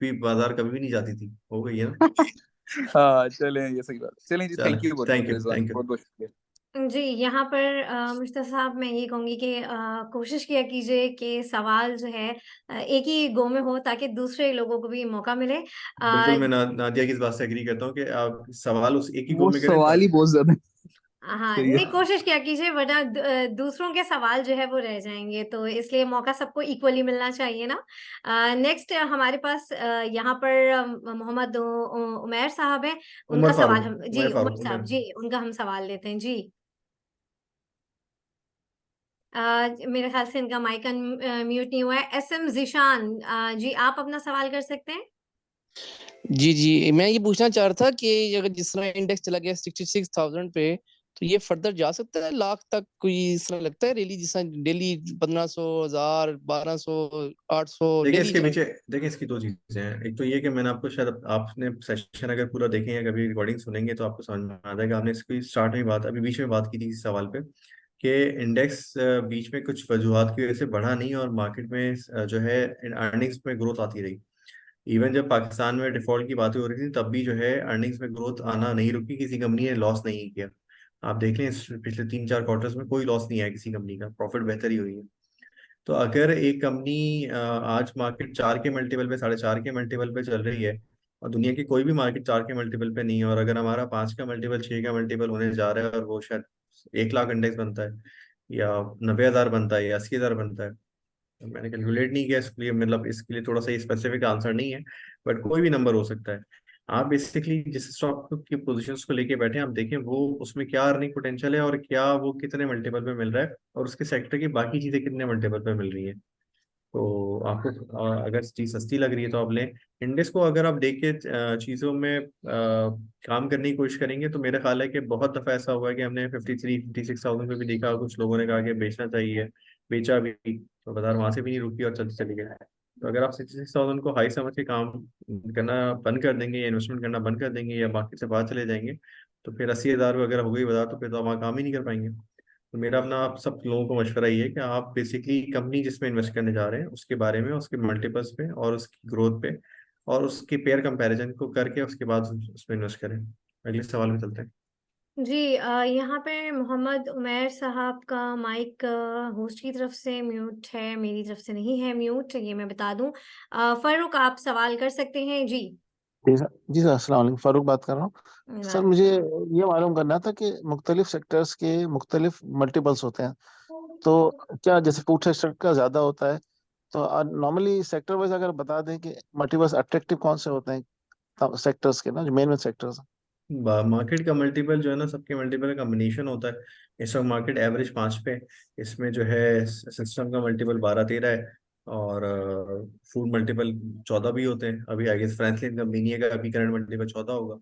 भी बाजार कभी भी नहीं जाती थी, हो गई है ना।
हाँ चलें, ये सही बात। चलें जी,
चलो,
थैंक यू बहुत
थैंक
बहुत
यू,
रिजवान,
थैंक यू।
बहुत बहुत शुक्रिया।
जी, यहाँ पर मुश्ताक साहब मैं ये कहूँगी कि कोशिश किया कीजिए कि सवाल जो है एक ही गो में हो, ताकि दूसरे लोगों को भी मौका मिले।
बिल्कुल, मैं नादिया की इस बात से एग्री करता हूँ कि आप सवाल उस एक ही गो
वो
में करें
सवाल ही बहुत ज्यादा
हाँ,
सही
नहीं
है।
कोशिश किया कीजिए, वरना दूसरों के सवाल जो है वो रह जाएंगे, तो इसलिए मौका सबको इक्वली मिलना चाहिए ना। नेक्स्ट हमारे पास यहाँ पर मोहम्मद उमैर साहब हैं, उनका
उमर
सवाल
फारूक,
हम जी
उमर
उमर
फारूक,
साहब
उमर।
जी, उनका हम सवाल लेते हैं जी। मेरे ख्याल से इनका माइक म्यूट नहीं हुआ है। SM जीशान, जी आप अपना सवाल कर सकते हैं।
जी जी, मैं ये पूछना चाह रहा था कि अगर जिस तरह इंडेक्स चला गया 66,000 पे, तो ये फर्दर जा सकता है लाख तक? कोई इस तरह लगता है रैली जिस तरह डेली 1500, 1000, 1200, 800
देखिए
डेली
इसके
चल?
पीछे, देखिए इसकी दो चीजें हैं। एक तो ये कि मैंने आपको शायद, आपने सेशन अगर पूरा देखें या कभी रिकॉर्डिंग सुनेंगे तो आपको समझ में आ जाएगा। आपने इसकी स्टार्ट में बात, अभी बीच में बात की थी इस सवाल पे कि इंडेक्स बीच में कुछ वजूहत की वजह से बढ़ा नहीं और मार्केट में जो है अर्निंग्स में ग्रोथ आती रही। इवन जब पाकिस्तान में डिफॉल्ट की बातें हो रही थी तब भी जो है अर्निंग्स में ग्रोथ आना नहीं रुकी, किसी कंपनी ने लॉस नहीं किया। आप देख लें पिछले 3-4 क्वार्टर्स में कोई लॉस नहीं आया किसी कंपनी का, प्रॉफिट बेहतर ही हुई है। तो अगर एक कंपनी आज मार्केट 4 के मल्टीपल पे, 4.5 के मल्टीपल पे चल रही है और दुनिया की कोई भी मार्केट 4 के मल्टीपल पे नहीं है, और अगर हमारा 5 का मल्टीपल, 6 का मल्टीपल होने जा रहा है और वो शायद 1 लाख इंडेक्स बनता है या 90,000 बनता है या 80,000 बनता है, मैंने कैलकुलेट नहीं किया इसके लिए, मतलब इसके लिए थोड़ा सा स्पेसिफिक आंसर नहीं है, बट कोई भी नंबर हो सकता है। आप बेसिकली जिस स्टॉक की पोजीशंस को लेके बैठे हैं, आप देखें वो उसमें क्या अर्निंग पोटेंशियल है और क्या वो कितने मल्टीपल पे मिल रहा है और उसके सेक्टर की बाकी चीजें कितने मल्टीपल पे मिल रही है। तो आपको अगर चीज सस्ती लग रही है तो आप लें। इंडेक्स को अगर आप देख के चीजों में काम करने की कोशिश करेंगे तो मेरा ख्याल है कि बहुत दफा ऐसा हुआ है कि हमने 53-56,000 पे भी देखा, कुछ लोगों ने कहा कि बेचना चाहिए, बेचा भी, तो बाजार वहां से भी नहीं रुकी और चलते चले गए। तो अगर आप 66,000 को हाई समझ के काम करना बंद कर देंगे या इन्वेस्टमेंट करना बंद कर देंगे या मार्केट से बाहर चले जाएंगे, तो फिर 80,000 वगैरह हो गई बाजार, तो फिर तो वहाँ काम ही नहीं कर पाएंगे। तो मेरा अपना आप सब लोगों को मशवरा ये है कि आप बेसिकली कंपनी जिसमें इन्वेस्ट करने जा रहे हैं उसके बारे में, उसके मल्टीपल्स पे और उसकी ग्रोथ पे और उसके पेयर कंपैरिजन को करके उसके बाद उसमें इन्वेस्ट करें। अगले सवाल में चलते हैं।
जी, यहाँ पे मोहम्मद उमैर साहब का माइक होस्ट की तरफ से म्यूट है, मेरी तरफ से नहीं है म्यूट, ये मैं बता दूं। फारूक आप सवाल कर सकते हैं जी।
जी सर, अस्सलाम वालेकुम, फारूक बात कर रहा हूँ। सर
वालेकुम
मुझे
सलाम।
ये मालूम करना था कि मुख्तलिफ सेक्टर्स के मुख्तलिफ मल्टीपल्स होते हैं, तो क्या जैसे फूड सेक्टर का ज्यादा होता है, तो नॉर्मली सेक्टर वाइज अगर बता दें कि मल्टीपल्स अट्रैक्टिव कौन से होते हैं सेक्टर्स के ना, जो मेन मेन सेक्टर्स हैं।
मार्केट का मल्टीपल जो है ना, सबके मल्टीपल का कम्बिनेशन होता है। इस वक्त मार्केट एवरेज 5 पे, इसमें जो है सिस्टम का मल्टीपल 12-13 है और फूड मल्टीपल 14 भी होते हैं। अभी आई गेस फ्रैंकलिन कंपनी का अभी करंट मल्टीपल 14 होगा।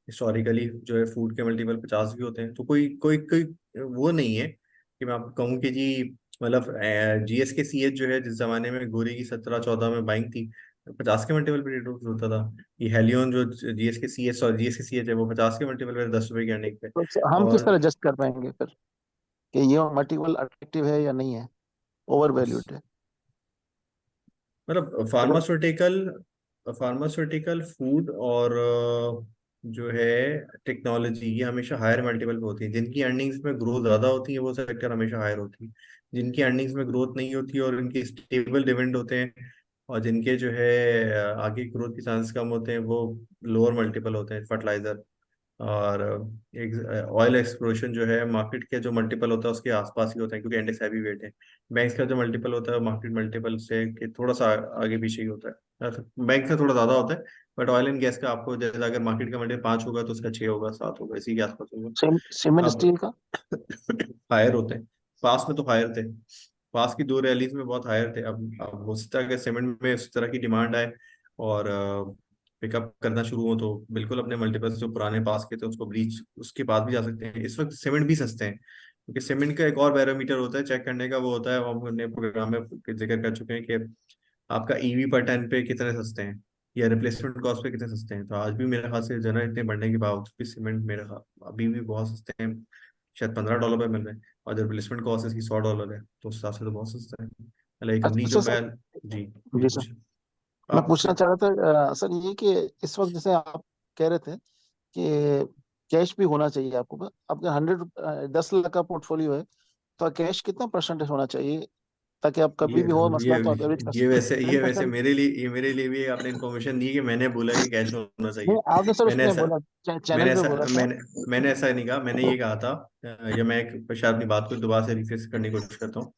हिस्टोरिकली जो है फूड के मल्टीपल 50 भी होते हैं। तो कोई कोई कोई वो नहीं है कि मैं आपको कहूँ कि जी, मतलब GSK-CH जो है जिस जमाने में गोरी की 17-14 में बाइंग थी, 50 के मल्टीपल पे ट्रेड होता था। ये हेलियन जो GSK-CS और GSK-CH है वो 50 के मल्टीपल पे, 10 रुपए की अर्निंग पे।
तो हम किस
और
तरह एडजस्ट कर पाएंगे फिर कि ये मल्टीपल अट्रैक्टिव है या नहीं है, ओवर वैल्यूड है?
मतलब फार्मास्यूटिकल, फार्मास्यूटिकल फूड और जो है टेक्नोलॉजी, ये हमेशा हायर मल्टीपल पे होती है। जिनकी अर्निंग्स में ग्रोथ ज्यादा होती है वो सेक्टर हमेशा हायर होती है। जिनकी अर्निंग्स में ग्रोथ नहीं होती और इनके स्टेबल डिविडेंड होते हैं और जिनके जो है आगे ग्रोथ के चांस कम होते हैं वो लोअर मल्टीपल होते हैं। फर्टिलाइजर और एक ऑयल एक्सप्लोरेशन जो है मार्केट के जो मल्टीपल होता है उसके आसपास ही होता है, क्योंकि इंडेक्स हैवी वेट है। बैंक्स का जो मल्टीपल होता है मार्केट मल्टीपल से कि थोड़ा सा आगे पीछे ही होता है, बैंक से थोड़ा ज्यादा होता है। बट ऑयल एंड गैस का आपको जैसे अगर मार्केट का मल्टीपल 5 होगा तो उसका 6 होगा, 7 होगा, इसी के आसपास होगा।
सीमेंट
अब
स्टील का
हायर होते हैं, पास में तो हायर थे, पास की 2 रैलीज में बहुत हायर थे। अब हो सकता है कि सीमेंट में इस तरह की डिमांड आए और पिकअप करना शुरू हो तो बिल्कुल अपने मल्टीपल्स जो पुराने पास के थे उसको ब्रीच उसके बाद भी जा सकते हैं। इस वक्त सीमेंट भी सस्ते हैं, क्योंकि सीमेंट का एक और बैरोमीटर होता है चेक करने का, वो होता है, वो हम अपने प्रोग्राम में जिक्र कर चुके हैं कि आपका ईवी पर टन पे कितने सस्ते हैं या रिप्लेसमेंट कॉस्ट पे कितने सस्ते हैं। तो आज भी मेरे ख्याल से जना इतने बढ़ने के बावजूद भी सीमेंट मेरे ख्याल अभी भी बहुत सस्ते हैं, शायद $15 पे मिल रहे हैं, और जब रिप्लेसमेंट कॉस्ट इसकी $100 है तो उस हिसाब से तो बहुत सस्ता है। मतलब एक कंपनी
अच्छा
जो
सर,
मैं, जी जी
जी सर,
पूछे।
मैं
आप
पूछना चाह रहा था सर ये कि इस वक्त जैसे आप कह रहे थे कि कैश भी होना चाहिए आपको, आपका 10 लाख का पोर्टफोलियो है तो कैश कितना परसेंटेज होना चाहिए ताकि आप
ये
कभी भी हो मसला तो आप एवरेज कर
ये
सकते
वैसे
हैं?
ये वैसे
10%?
मेरे लिए भी आपने इन्फॉर्मेशन दी कि मैंने बोला कि कैश होना चाहिए।
नहीं, आपने सर
मैंने
उसमें
ऐसा
बोला, चैनल पे बोला था।
मैंने ऐसा नहीं कहा। मैंने ये कहा था, या मैं शायद अपनी बात को दोबारा से रिफ्रेश करने की कोशिश करता हूँ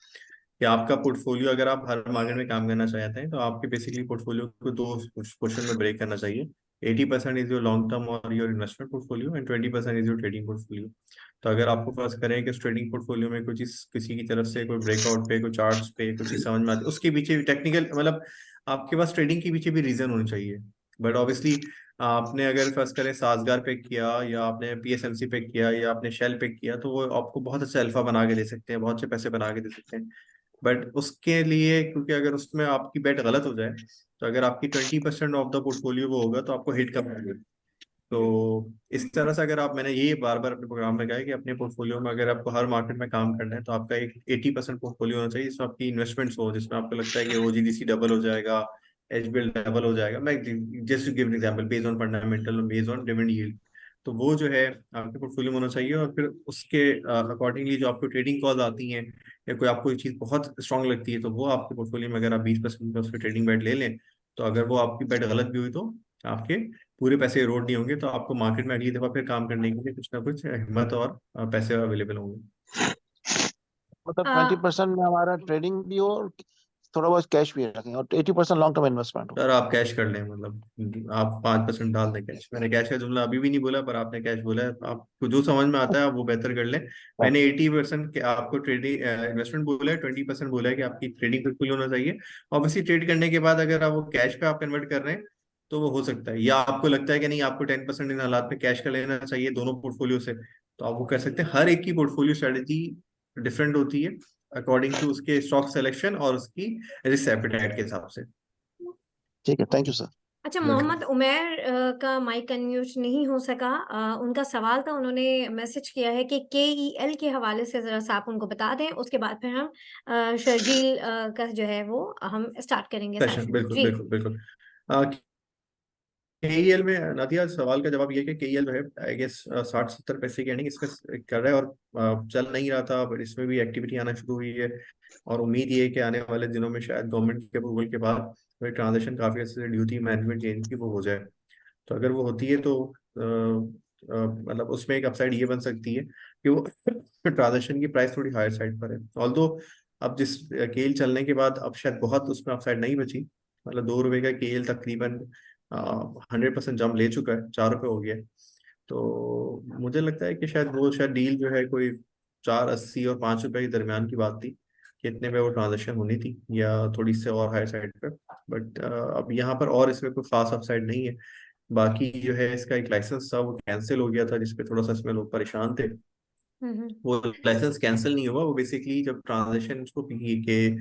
कि आपका पोर्टफोलियो, अगर आप हर मार्केट में काम करना चाहते हैं तो आपके बेसिकली पोर्टफोलियो को दो पोर्शन में ब्रेक करना चाहिए। 80% इज योर लॉन्ग टर्म और your investment portfolio and 20% is your trading portfolio. तो अगर आपको फर्ज करें कि उस ट्रेडिंग पोर्टफोलियो में कुछ किसी की तरफ से कोई ब्रेकआउट पे, कोई चार्ट्स पे कुछ चीज समझ में आती है, उसके पीछे भी टेक्निकल, मतलब आपके पास ट्रेडिंग के पीछे भी रीजन होने चाहिए। बट ऑब्वियसली आपने अगर फर्स्ट करें साजगार पे किया, या आपने पीएसएमसी पे किया, या आपने शेल पे किया, तो वो आपको बहुत अच्छा अल्फा बना के दे सकते हैं, बहुत अच्छे पैसे बना के दे सकते हैं। बट उसके लिए, क्योंकि अगर उसमें आपकी बेट गलत हो जाए, तो अगर आपकी 20% ऑफ द पोर्टफोलियो वो होगा तो आपको हिट करना होगा। तो इस तरह से अगर आप, मैंने ये बार बार अपने प्रोग्राम में कहा है कि अपने पोर्टफोलियो में अगर आपको हर मार्केट में काम करना है तो आपका एक 80% पोर्टफोलियो होना चाहिए जिसमें आपकी इन्वेस्टमेंट्स हो, जिसमें आपको लगता है कि ओजीडीसी डबल हो जाएगा, एचबीएल डबल हो जाएगा। मैं just to give example, based on fundamental और बेस्ड ऑन डिविडेंड यील्ड। तो वो जो है आपके पोर्टफोलियो में होना चाहिए, और फिर उसके अकॉर्डिंगली जो आपको ट्रेडिंग कॉल आती हैं, या कोई आपको चीज़ बहुत स्ट्रांग लगती है, तो वो आपके पोर्टफोलियो में अगर आप 20% का उसके ट्रेडिंग बेट ले लें, तो अगर वो आपकी बेट गलत भी हुई तो आपके पूरे पैसे इरोड नहीं होंगे, तो आपको मार्केट में अगली दफा फिर काम करने के लिए कुछ ना कुछ हिम्मत और पैसे अवेलेबल होंगे।
मतलब
आ,
20% में हमारा ट्रेडिंग भी हो और थोड़ा बहुत कैश भी रखें, और 80% लॉन्ग टर्म इन्वेस्टमेंट हो।
सर आप कैश कर लें, मतलब आप 5% डाल दें कैश। मैंने कैश का जुमला अभी भी नहीं बोला, पर आपने कैश बोला है। आपको जो समझ में आता है आप वो बेहतर कर लें। मैंने 80% के आपको ट्रेडिंग इन्वेस्टमेंट बोला है, 20% बोला है कि आपकी ट्रेडिंग पोर्टफोलियो होना चाहिए। ऑब्वियसली ट्रेड करने के बाद अगर आप वो कैश पे आप कन्वर्ट कर रहे हैं तो वो हो सकता है, या आपको लगता है कि नहीं आपको 10% इन हालात में कैश का लेना चाहिए दोनों पोर्टफोलियो से, तो आप वो कर सकते हैं। हर एक की पोर्टफोलियो स्ट्रेटेजी डिफरेंट होती है अकॉर्डिंग टू उसके स्टॉक सिलेक्शन और उसकी रिस्क एपेटाइट के हिसाब से।
ठीक है, थैंक यू सर।
अच्छा,
वेलकम।
मोहम्मद उमैर का माइक अनम्यूट नहीं हो सका। उनका सवाल था, उन्होंने मैसेज किया है कि KEL के हवाले से जरा सा आप उनको बता दें, उसके बाद फिर हम शर्जील का जो है वो हम स्टार्ट करेंगे
सेशन,
सेशन।
बिल्कुल
जी।
बिल्कुल बिल्कुल। केईएल में नादिया सवाल का जवाब ये है कि केईएल जो है आई गेस 60-70 पैसे की अर्निंग इसमें कर रहा है, और चल नहीं रहा था, बट इसमें भी एक्टिविटी आना शुरू हुई है। और उम्मीद ये है कि आने वाले दिनों में शायद गवर्नमेंट के अप्रूवल के बाद ट्रांजेक्शन काफी अच्छे से ड्यूटी मैनेजमेंट चेंज की वो हो जाए। तो अगर वो होती है तो मतलब उसमें एक अपसाइड ये बन सकती है कि वो ट्रांजेक्शन की प्राइस थोड़ी हायर साइड पर है। ऑल्दो अब जिस केल चलने के बाद अब शायद बहुत उसमें अपसाइड नहीं बची, मतलब ₹2 का केल तकरीबन 100% जंप ले चुका है, ₹4 हो गया है। तो मुझे लगता है कि शायद डील जो है कोई 4.80 और ₹5 के दरमियान की बात थी कि इतने पे वो ट्रांजेक्शन होनी थी, या थोड़ी से और हाई साइड पे। बट अब यहाँ पर और इसमें कोई खास अपसाइड नहीं है। बाकी जो है इसका एक लाइसेंस था वो कैंसिल हो गया था, जिसपे थोड़ा सा इसमें लोग परेशान थे। वो लाइसेंस कैंसिल नहीं हुआ, वो बेसिकली जब ट्रांजेक्शन उसको पी के क्या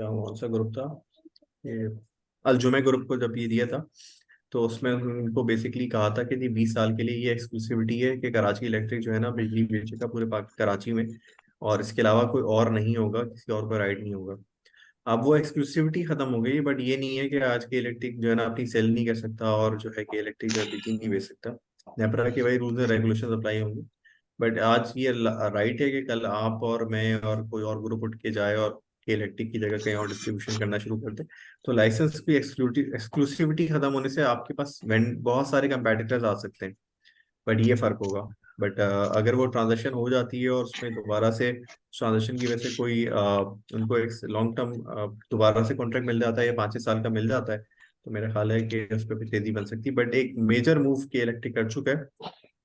कौन सा ग्रुप था, ये अलजुमे ग्रुप को जब ये दिया था, तो उसमें उनको बेसिकली कहा था कि 20 साल के लिए ये एक्सक्लूसिविटी है कि कराची इलेक्ट्रिक जो है ना बिजली बेचेगा पूरे कराची में, और इसके अलावा कोई और नहीं होगा, किसी और को राइट नहीं होगा। अब वो एक्सक्लूसिविटी खत्म हो गई, बट ये नहीं है कि आज के इलेक्ट्रिक जो है ना अपनी सेल नहीं कर सकता, और जो है कि इलेक्ट्रिक जो है बिजली नहीं बेच सकता। नेपरा के वही रूल्स एंड रेगुलेशन अप्लाई होंगे। बट आज ये राइट है कि कल आप और मैं और कोई और ग्रुप उठ के जाए और के इलेक्ट्रिक की जगह कहीं और डिस्ट्रीब्यूशन करना शुरू कर दे, तो लाइसेंस की एक्सक्लूसिविटी खत्म होने से आपके पास बहुत सारे कंपेटिटर्स आ सकते हैं, बट ये फर्क होगा। बट अगर वो ट्रांजेक्शन हो जाती है और उसमें दोबारा से ट्रांजेक्शन की वजह से कोई उनको एक लॉन्ग टर्म दोबारा से कॉन्ट्रैक्ट मिल जाता है या 5-6 साल का मिल जाता है, तो मेरा ख्याल है कि उस पर भी तेजी बन सकती है। बट एक मेजर मूव के इलेक्ट्रिक कर चुका है,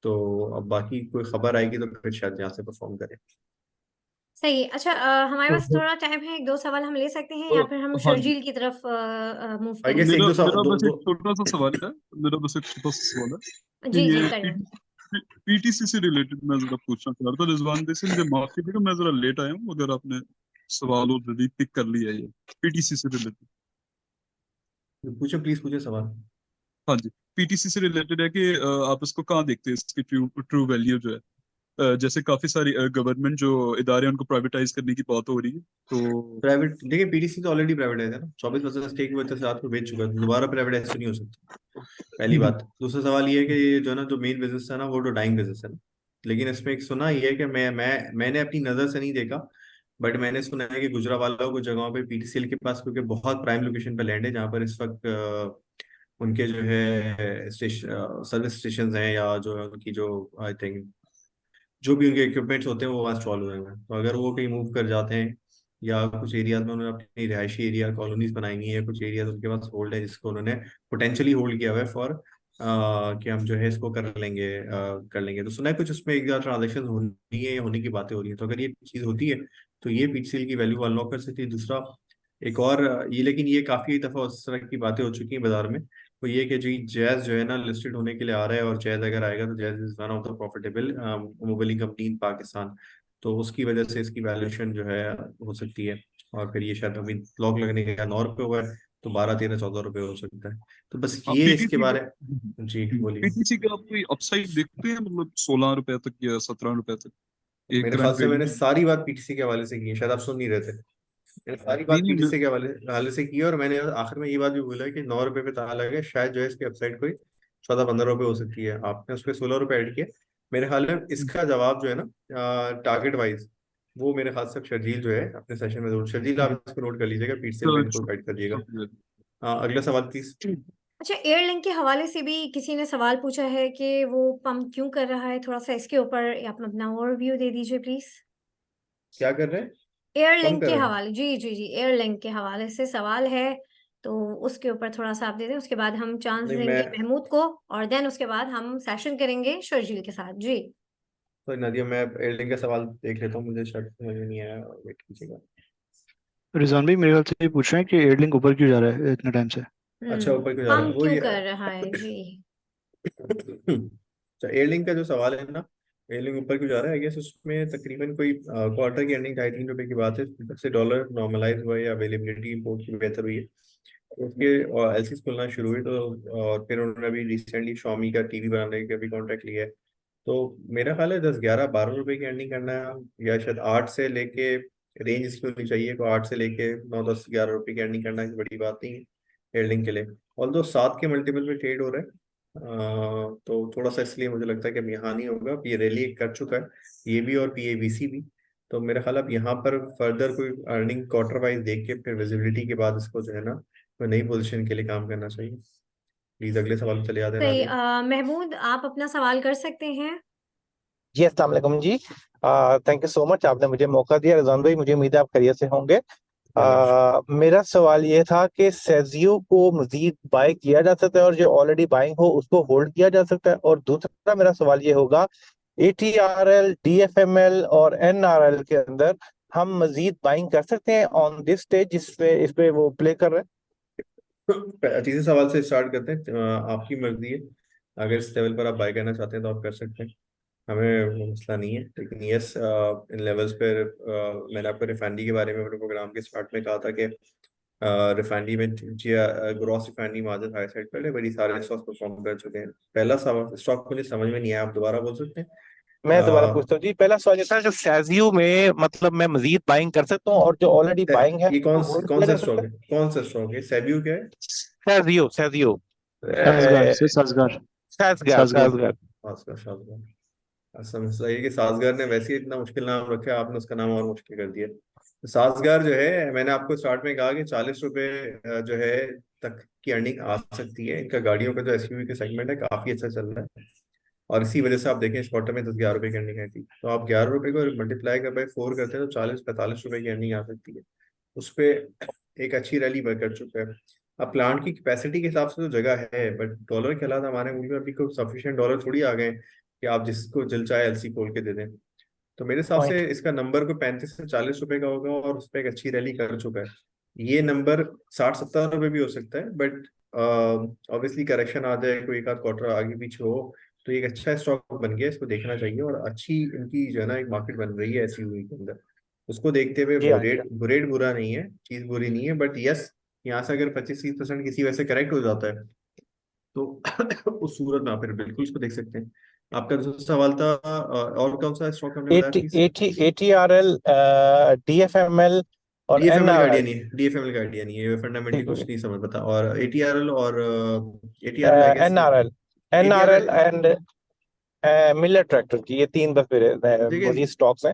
तो अब बाकी कोई खबर आएगी तो फिर शायद यहाँ से परफॉर्म करे।
सही है। अच्छा, हमारे पास थोड़ा टाइम है, 1-2 सवाल हम ले सकते हैं या फिर हम
हाँ जी,
शर्जील की तरफ मूव
आई
करें।
गेस एक
मेरा
दो सवाल
मेरा
दो,
बस
दो
एक छोटा सा सवाल है। मेरा बस एक छोटा सा सवाल है कि
जी जी
ये
करें।
पीटीसी से रिलेटेड मैं जरा पूछना चाह रहा था रिजवान भाई से। मुझे माफ कीजिएगा, मैं जरा लेट आया हूँ, अगर आपने सवाल ऑलरेडी पिक कर लिया है। ये पीटीसी से रिलेटेड,
पूछो प्लीज, पूछो सवाल।
हाँ जी, पीटीसी से रिलेटेड है कि आप इसको कहाँ देखते हैं, इसकी ट्रू ट्रू वैल्यू जो है।
जैसे काफी सारी गवर्नमेंट जो इदारे हैं उनको प्राइवेटाइज करने की बात हो रही है, तो
प्राइवेट देखिए पीटीसी तो ऑलरेडी प्राइवेटाइज है ना, 24% स्टेक वो साथ में बेच चुका है, तो दोबारा प्राइवेटाइज तो नहीं हो सकता, पहली बात। दूसरा सवाल ये है कि ये जो है ना, जो मेन बिजनेस है ना, वो तो डाइंग बिजनेस है ना। लेकिन इसमें एक सुना ये है कि मैंने अपनी नजर से नहीं देखा, बट मैंने सुना है कि गुजरावाला कुछ जगहों पे पीटीसीएल के पास, क्योंकि बहुत प्राइम लोकेशन पे लैंड है जहाँ पर इस वक्त उनके जो है सर्विस स्टेशन हैं, या जो है उनकी जो आई थिंक जो भी उनके इक्विपमेंट्स होते हैं वो वहाँ इंस्टॉल हुए हैं। तो अगर वो कहीं मूव कर जाते हैं, या कुछ एरियाज में उन्होंने अपनी रिहायशी एरिया कॉलोनीज बनाई हुई है, कुछ एरियाज उनके पास होल्ड है जिसको उन्होंने पोटेंशियली होल्ड किया हुआ है फॉर कि हम जो है इसको कर लेंगे। तो सुना है कुछ उसमें एक ट्रांजेक्शन होनी है, होने की बातें हो रही है। तो अगर ये चीज़ होती है तो ये पीटीसीएल की वैल्यू अनलॉक कर सकती है। दूसरा एक और ये, लेकिन ये काफी दफा उस तरह की बातें हो चुकी हैं बाजार में, तो ये कि जी जैज जो है ना लिस्टेड होने के लिए आ रहा है, और जैज अगर आएगा तो Jazz is one of the profitable mobiling company in Pakistan, तो उसकी वजह से इसकी वैल्यूएशन जो है हो सकती है। और फिर ये शायद अभी लॉक लगने का 9 रुपये हुआ है, तो 12, 13, 14 रुपये हो सकता है। तो बस ये इसके बारे जी बोलिए।
पीटीसी का आप कोई अपसाइड देखते हैं, मतलब 16 रुपए तक या 17 रुपए तक एक
मेरे ख्याल
करंट
से मैंने
वैल्यू?
सारी बात पीटीसी के हवाले से की है, शायद आप सुन नहीं रहे थे। मैंने सारी बात
नहीं नहीं
पीटीसी के हवाले से की है, और मैंने आखिर में ये बात भी बोला है कि 9 रुपये पे ताला लगा है, शायद जो है इसकी वेबसाइट कोई 14-15 रुपये हो सकती है। आपने उस पर 16 रुपये ऐड किए। मेरे ख्याल में इसका जवाब जो है ना टारगेट वाइज, वो मेरे ख्याल से शर्जील जो है अपने सेशन में जरूर, शर्जील आप इसको नोट कर लीजिएगा, पीटीसीएल पे इनको गाइड कर दिएगा। अगला सवाल प्लीज।
अच्छा, एयरलिंक के हवाले से भी किसी ने सवाल पूछा है कि वो पंप क्यों कर रहा है, थोड़ा सा इसके ऊपर आप अपना ओवरव्यू दे दीजिए प्लीज।
क्या कर रहे हैं? पंप
एयरलिंक
कर
के
रहे हैं?
हवाले, जी जी जी, एयरलिंक के हवाले से सवाल है, तो उसके ऊपर थोड़ा सा आप दे दें, उसके बाद हम चांस
नहीं
देंगे
मैं
महमूद को, और देन उसके बाद हम सेशन करेंगे शर्जील के साथ। जी
तो नदिया, मैं एयरलिंक का सवाल देख लेता हूँ, मुझे शायद समझ में नहीं आया, वेट कीजिएगा।
रिजवान भाई मेरे ख्याल से ये पूछ रहे हैं कि एयरलिंक ऊपर क्यों जा रहा है इतने टाइम से।
अच्छा, ऊपर क्यों जा रहा है
पंप
वो
क्यों
ये
कर रहा है जी।
अच्छा, एयरलिंक का जो सवाल है ना, एयरलिंक ऊपर क्यों जा रहा है, आई गेस उसमें तकरीबन कोई क्वार्टर की अर्निंग 2.5-3 रुपए की बात है, जब से डॉलर नॉर्मलाइज हुआ है या अवेलेबिलिटी इंपोर्ट की बेहतर हुई है, तो उसके एलसीज खुलना शुरू हुई। तो और फिर उन्होंने अभी रिसेंटली शॉमी का टीवी बनाने का भी कॉन्ट्रैक्ट लिया है। तो मेरा ख्याल है 10-11-12 रुपए की अर्निंग करना है, या शायद 8 से लेके रेंज इसकी होनी चाहिए, तो 8 से लेके 9, 10, 11 रुपए की अर्निंग करना कोई बड़ी बात नहीं है एयरलिंक के लिए। ऑल्दो 7 के मल्टीपल पे ट्रेड हो रहा है, तो थोड़ा सा इसलिए मुझे लगता है कि अब यहाँ नहीं होगा। अब ये रैली कर चुका है ये भी और पीएबीसी भी, तो मेरा ख्याल अब यहाँ पर फर्दर कोई अर्निंग क्वार्टर वाइज देख के फिर विजिबिलिटी के बाद इसको जो है ना कोई नई पोजीशन के लिए काम करना चाहिए। प्लीज अगले सवाल पे चले जाते हैं
सही,
नादिया।
महमूद आप अपना सवाल कर सकते हैं।
जी अस्सलाम वालेकुम जी। थैंक यू सो मच, आपने मुझे मौका दिया। रिजवान भाई, मुझे उम्मीद है आप खैरियत से होंगे। मेरा सवाल ये था कि सेजियो को मजीद बाय किया जा सकता है, और जो ऑलरेडी बाइंग हो उसको होल्ड किया जा सकता है। और दूसरा मेरा सवाल ये होगा, एटीआरएल, डीएफएमएल और एनआरएल के अंदर हम मजीद बाइंग कर सकते हैं ऑन दिस स्टेज इस पे वो प्ले कर रहे हैं?
अच्छी से सवाल से स्टार्ट करते हैं। आपकी मर्जी है, अगर इस लेवल पर आप बाय करना चाहते हैं तो आप कर सकते हैं, हमें वो मसला नहीं है। लेकिन यस, इन लेवल्स पर मैंने आपको रिफाइनरी के बारे में अपने प्रोग्राम के स्टार्ट में कहा था कि रिफाइनरी में gross refinery margin high side पहले बड़ी सारे स्टॉक्स परफॉर्म कर चुके हैं। पहला स्टॉक मुझे समझ में नहीं आया, आप दोबारा बोल सकते हैं?
मैं दोबारा पूछता हूँ जी। पहला सवाल ये था कि सेजियो में मतलब मैं मजीद बाइंग कर सकता हूँ, और जो ऑलरेडी बाइंग है
ये कौन
उसको होल्ड
कौन
किया
सा
जा
स्टॉक
सकता
है? कौन सा स्टॉक है? सेबियो क्या है?
है? सेजियो सेजियो
साजगार से साजगार
साजगार
साजगार
साजगार
समझता है कि साजगार ने वैसे ही इतना मुश्किल नाम रखा है, आपने उसका नाम और मुश्किल कर दिया। तो साजगार जो है, मैंने आपको स्टार्ट में कहा कि 40 रुपए जो है तक की अर्निंग आ सकती है। इनका गाड़ियों का जो एसयूवी का सेगमेंट है काफी अच्छा चल रहा है, और इसी वजह से आप देखें इस क्वार्टर में 10-11 रुपए की अर्निंग आई थी। तो आप 11 रुपए को मल्टीप्लाई कर बाय 4 करते हैं तो 40-45 रुपए की अर्निंग आ सकती है। उस पर एक अच्छी रैली कर चुका है। अब प्लांट की कैपेसिटी के हिसाब से तो जगह है, बट डॉलर के हालात हमारे मुल्क में अभी कोई सफिशिएंट डॉलर थोड़ी आ गए कि आप जिसको दिल चाहे एलसी खोल के दे दें। तो मेरे हिसाब से इसका नंबर को 35 से 40 रुपए का होगा, और उस पर एक अच्छी रैली कर चुका है। ये नंबर 60-70 रुपए भी हो सकता है, बट ऑब्वियसली करेक्शन आ जाए, कोई एक आध क्वार्टर आगे पीछे हो, तो एक अच्छा स्टॉक बन गया, इसको देखना चाहिए। और अच्छी इनकी जो है ना एक मार्केट बन रही है एसयूवी के अंदर, उसको देखते हुए
जी हाँ जी हाँ।
रेट बुरा नहीं है, चीज बुरी नहीं है, बट यस, यहाँ से अगर 25-30% किसी वजह से करेक्ट हो जाता है तो उस सूरत में आप फिर बिल्कुल इसको देख सकते हैं। आपका दूसरा सवाल था और कौन सा स्टॉक हमने बताया प्लीज?
ATRL, DFML और
डीएफएमएल का आइडिया
NRL।
नहीं है, डीएफएमएल का आइडिया नहीं है, ये फंडामेंटली
ठीक
कुछ
है।
नहीं समझ पता। और एटीआरएल और ATRL I guess
NRL
ATRL.
And Millat tractor की, ये 3 बस मेरे
ठीक है
वही स्टॉक्स हैं।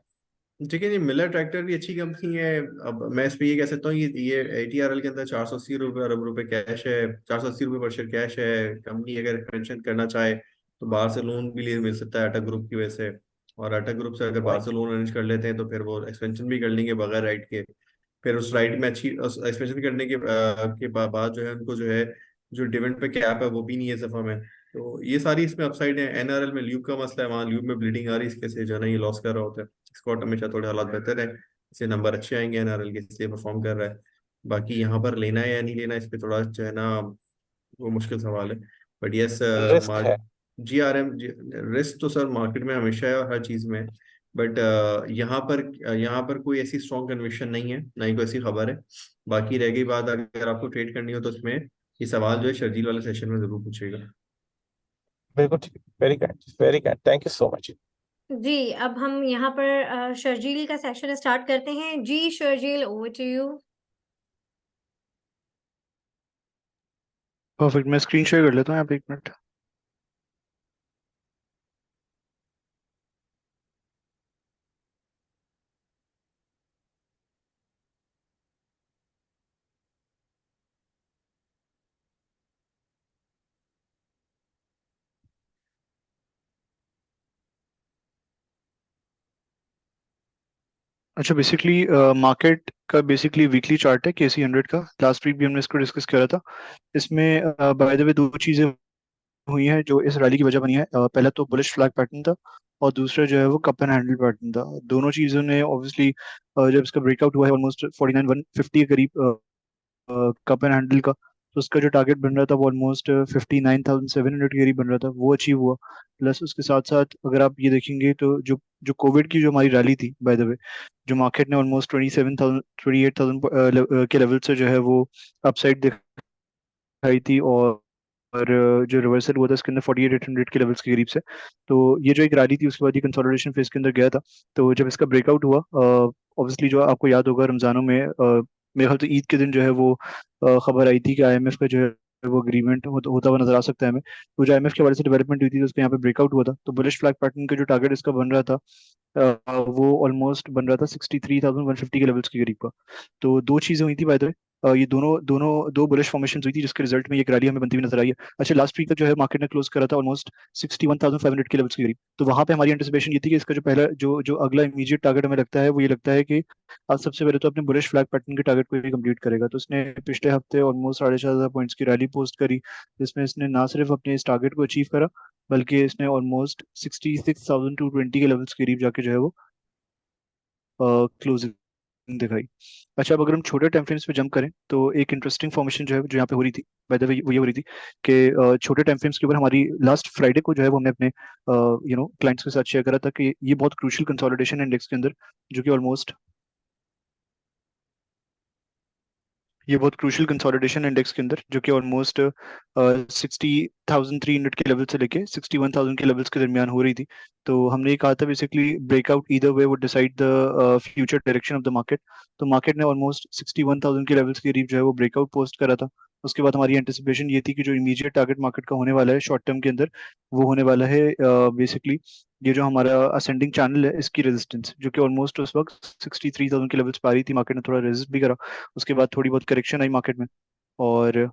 ठीक है जी, मिलर ट्रैक्टर भी अच्छी कंपनी है। अब मैं इस पे ये कह सकता हूँ ये एटीआरएल के अंदर 480 अरब रुपए कैश है, 480 रुपए पर शेयर कैश है। कंपनी अगर एक्सपेंशन करना चाहे तो बाहर से लोन भी ले मिल सकता है अटक ग्रुप की वजह से। और अटक ग्रुप से अगर बाहर से लोन अरेंज कर लेते हैं तो फिर वो एक्सपेंशन भी कर लेंगे बगैर राइट के। फिर उस राइट में अच्छी एक्सपेंशन करने के बाद जो है उनको जो है जो डिविडेंड पे कैप है वो भी नहीं है सफा में। तो ये सारी इसमें अपसाइड है। एनआरएल में ल्यूब का मसला है, वहाँ ल्यूब में ब्लीडिंग आ रही है, इसके से जो है ना ये लॉस कर रहा होता है। इस क्वार्टर में शायद थोड़े हालात बेहतर है, इससे नंबर अच्छे आएंगे एनआरएल के, इसलिए परफॉर्म कर रहा है। बाकी यहाँ पर लेना है या नहीं लेना, इस पे थोड़ा जो है ना वो मुश्किल सवाल है। बट यस
रिस्क है।
GRM रिस्क तो सर मार्केट में हमेशा है और हर चीज में। बट यहाँ पर कोई ऐसी स्ट्रॉन्ग कन्विक्शन नहीं है, ना ही कोई ऐसी खबर है। बाकी रह गई बात, अगर आपको ट्रेड करनी हो तो उसमें ये सवाल जो है शर्जील वाले सेशन में जरूर पूछेगा।
बिल्कुल ठीक। Very kind, thank you so much.
जी, अब हम यहाँ पर शर्जील का सेशन स्टार्ट करते हैं। जी Sharjeel, over to you.
Perfect, मैं स्क्रीन शेयर कर लेता हूँ यहाँ पे, 1 मिनट। अच्छा, बेसिकली मार्केट का बेसिकली वीकली चार्ट है KC 100 का। लास्ट वीक भी हमने इसको डिस्कस किया था। इसमें बाय द वे 2 चीजें हुई हैं जो इस रैली की वजह बनी है। पहला तो बुलिश फ्लैग पैटर्न था और दूसरा जो है वो कप एंड हैंडल पैटर्न था। दोनों चीजों ने ऑब्वियसली जब इसका ब्रेकआउट हुआ है ऑलमोस्ट 49,150 के करीब कप एंड हैंडल का, तो उसका जो टारगेट बन रहा था वो ऑलमोस्ट 59,700 के करीब बन रहा था, वो अचीव हुआ। प्लस उसके साथ साथ अगर आप ये देखेंगे तो जो जो कोविड की जो हमारी रैली थी बाय द वे, जो मार्केट ने ऑलमोस्ट 27,000 28,000 के लेवल से जो है वो अपसाइड दिखाई थी। और जो रिवर्सल हुआ था उसके अंदर 48,800 के लेवल्स के करीब से। तो ये जो एक रैली थी उसके बाद ये कंसोलिडेशन फेज के अंदर गया था। तो जब इसका ब्रेकआउट हुआ, ऑब्वियसली जो आपको याद होगा रमजानों में मेरे ख्याल से ईद के दिन जो है वो खबर आई थी कि IMF का जो है वो अग्रीमेंट होता हुआ नजर आ सकता है हमें। तो जो IMF के हवाले से डेवलपमेंट हुई थी तो उसका यहाँ पे ब्रेकआउट हुआ था। तो बुलिश फ्लैग पैटर्न का जो टारगेट इसका बन रहा था वो ऑलमोस्ट बन रहा था 63,150 के लेवल्स के करीब का। तो 2 चीजें हुई थी बाय द वे। ये दोनों दोनों 2 बुलिश फॉर्मेशन हुई थी जिसके रिजल्ट में ये रैली हमें बनती हुई नजर आई है। अच्छा, लास्ट वीक तक जो है मार्केट ने क्लोज करा था ऑलमोस्ट 61,500 के लेवल्स के करीब। तो वहां पे हमारी एंटिसिपेशन ये थी कि इसका जो पहला जो जो अगला इमीडिएट टारगेट हमें लगता है वो ये लगता है कि आज सबसे पहले तो अपने बुलिश फ्लैग पैटर्न के टारगेट को भी कंप्लीट करेगा। तो इसने पिछले हफ्ते ऑलमोस्ट 4,500 पॉइंट्स की रैली पोस्ट करी, जिसमें इसने ना सिर्फ अपने इस टारगेट को अचीव करा बल्कि इसने ऑलमोस्ट 66,220 के लेवल्स के करीब जाके जो है वो क्लोजिंग दिखाई। अच्छा, अब अगर हम छोटे टाइम फ्रेम्स पे जंप करें तो एक इंटरेस्टिंग फॉर्मेशन जो है जो यहाँ पे हो रही थी बाय द वे, वो ये हो रही थी कि छोटे टाइम फ्रेम्स के ऊपर हमारी लास्ट फ्राइडे को जो है वो हमने अपने क्लाइंट्स के साथ शेयर करा था कि ये बहुत क्रूशियल कंसोलिडेशन इंडेक्स के अंदर जो कि ऑलमोस्ट ये बहुत क्रूशियल कंसोलिडेशन इंडेक्स के अंदर जो कि ऑलमोस्ट 60,300 के लेवल से लेके 61,000 के लेवल्स के दरमियान हो रही थी। तो हमने ये कहा था basically breakout either way would decide the future direction of the market. तो मार्केट ने ऑलमोस्ट 61,000 के लेवल्स के करीब जो है वो ब्रेकआउट पोस्ट करा था। उसके बाद हमारी एंटिसिपेशन ये थी कि जो इमीडिएट टारगेट मार्केट का होने वाला है शॉर्ट टर्म के अंदर वो होने वाला है बेसिकली ये जो हमारा असेंडिंग चैनल है इसकी रेजिस्टेंस, जो कि ऑलमोस्ट उस वक्त 63,000 के लेवल्स पर आ रही थी। मार्केट ने थोड़ा रेजिस्ट भी करा, उसके बाद थोड़ी बहुत करेक्शन आई मार्केट में और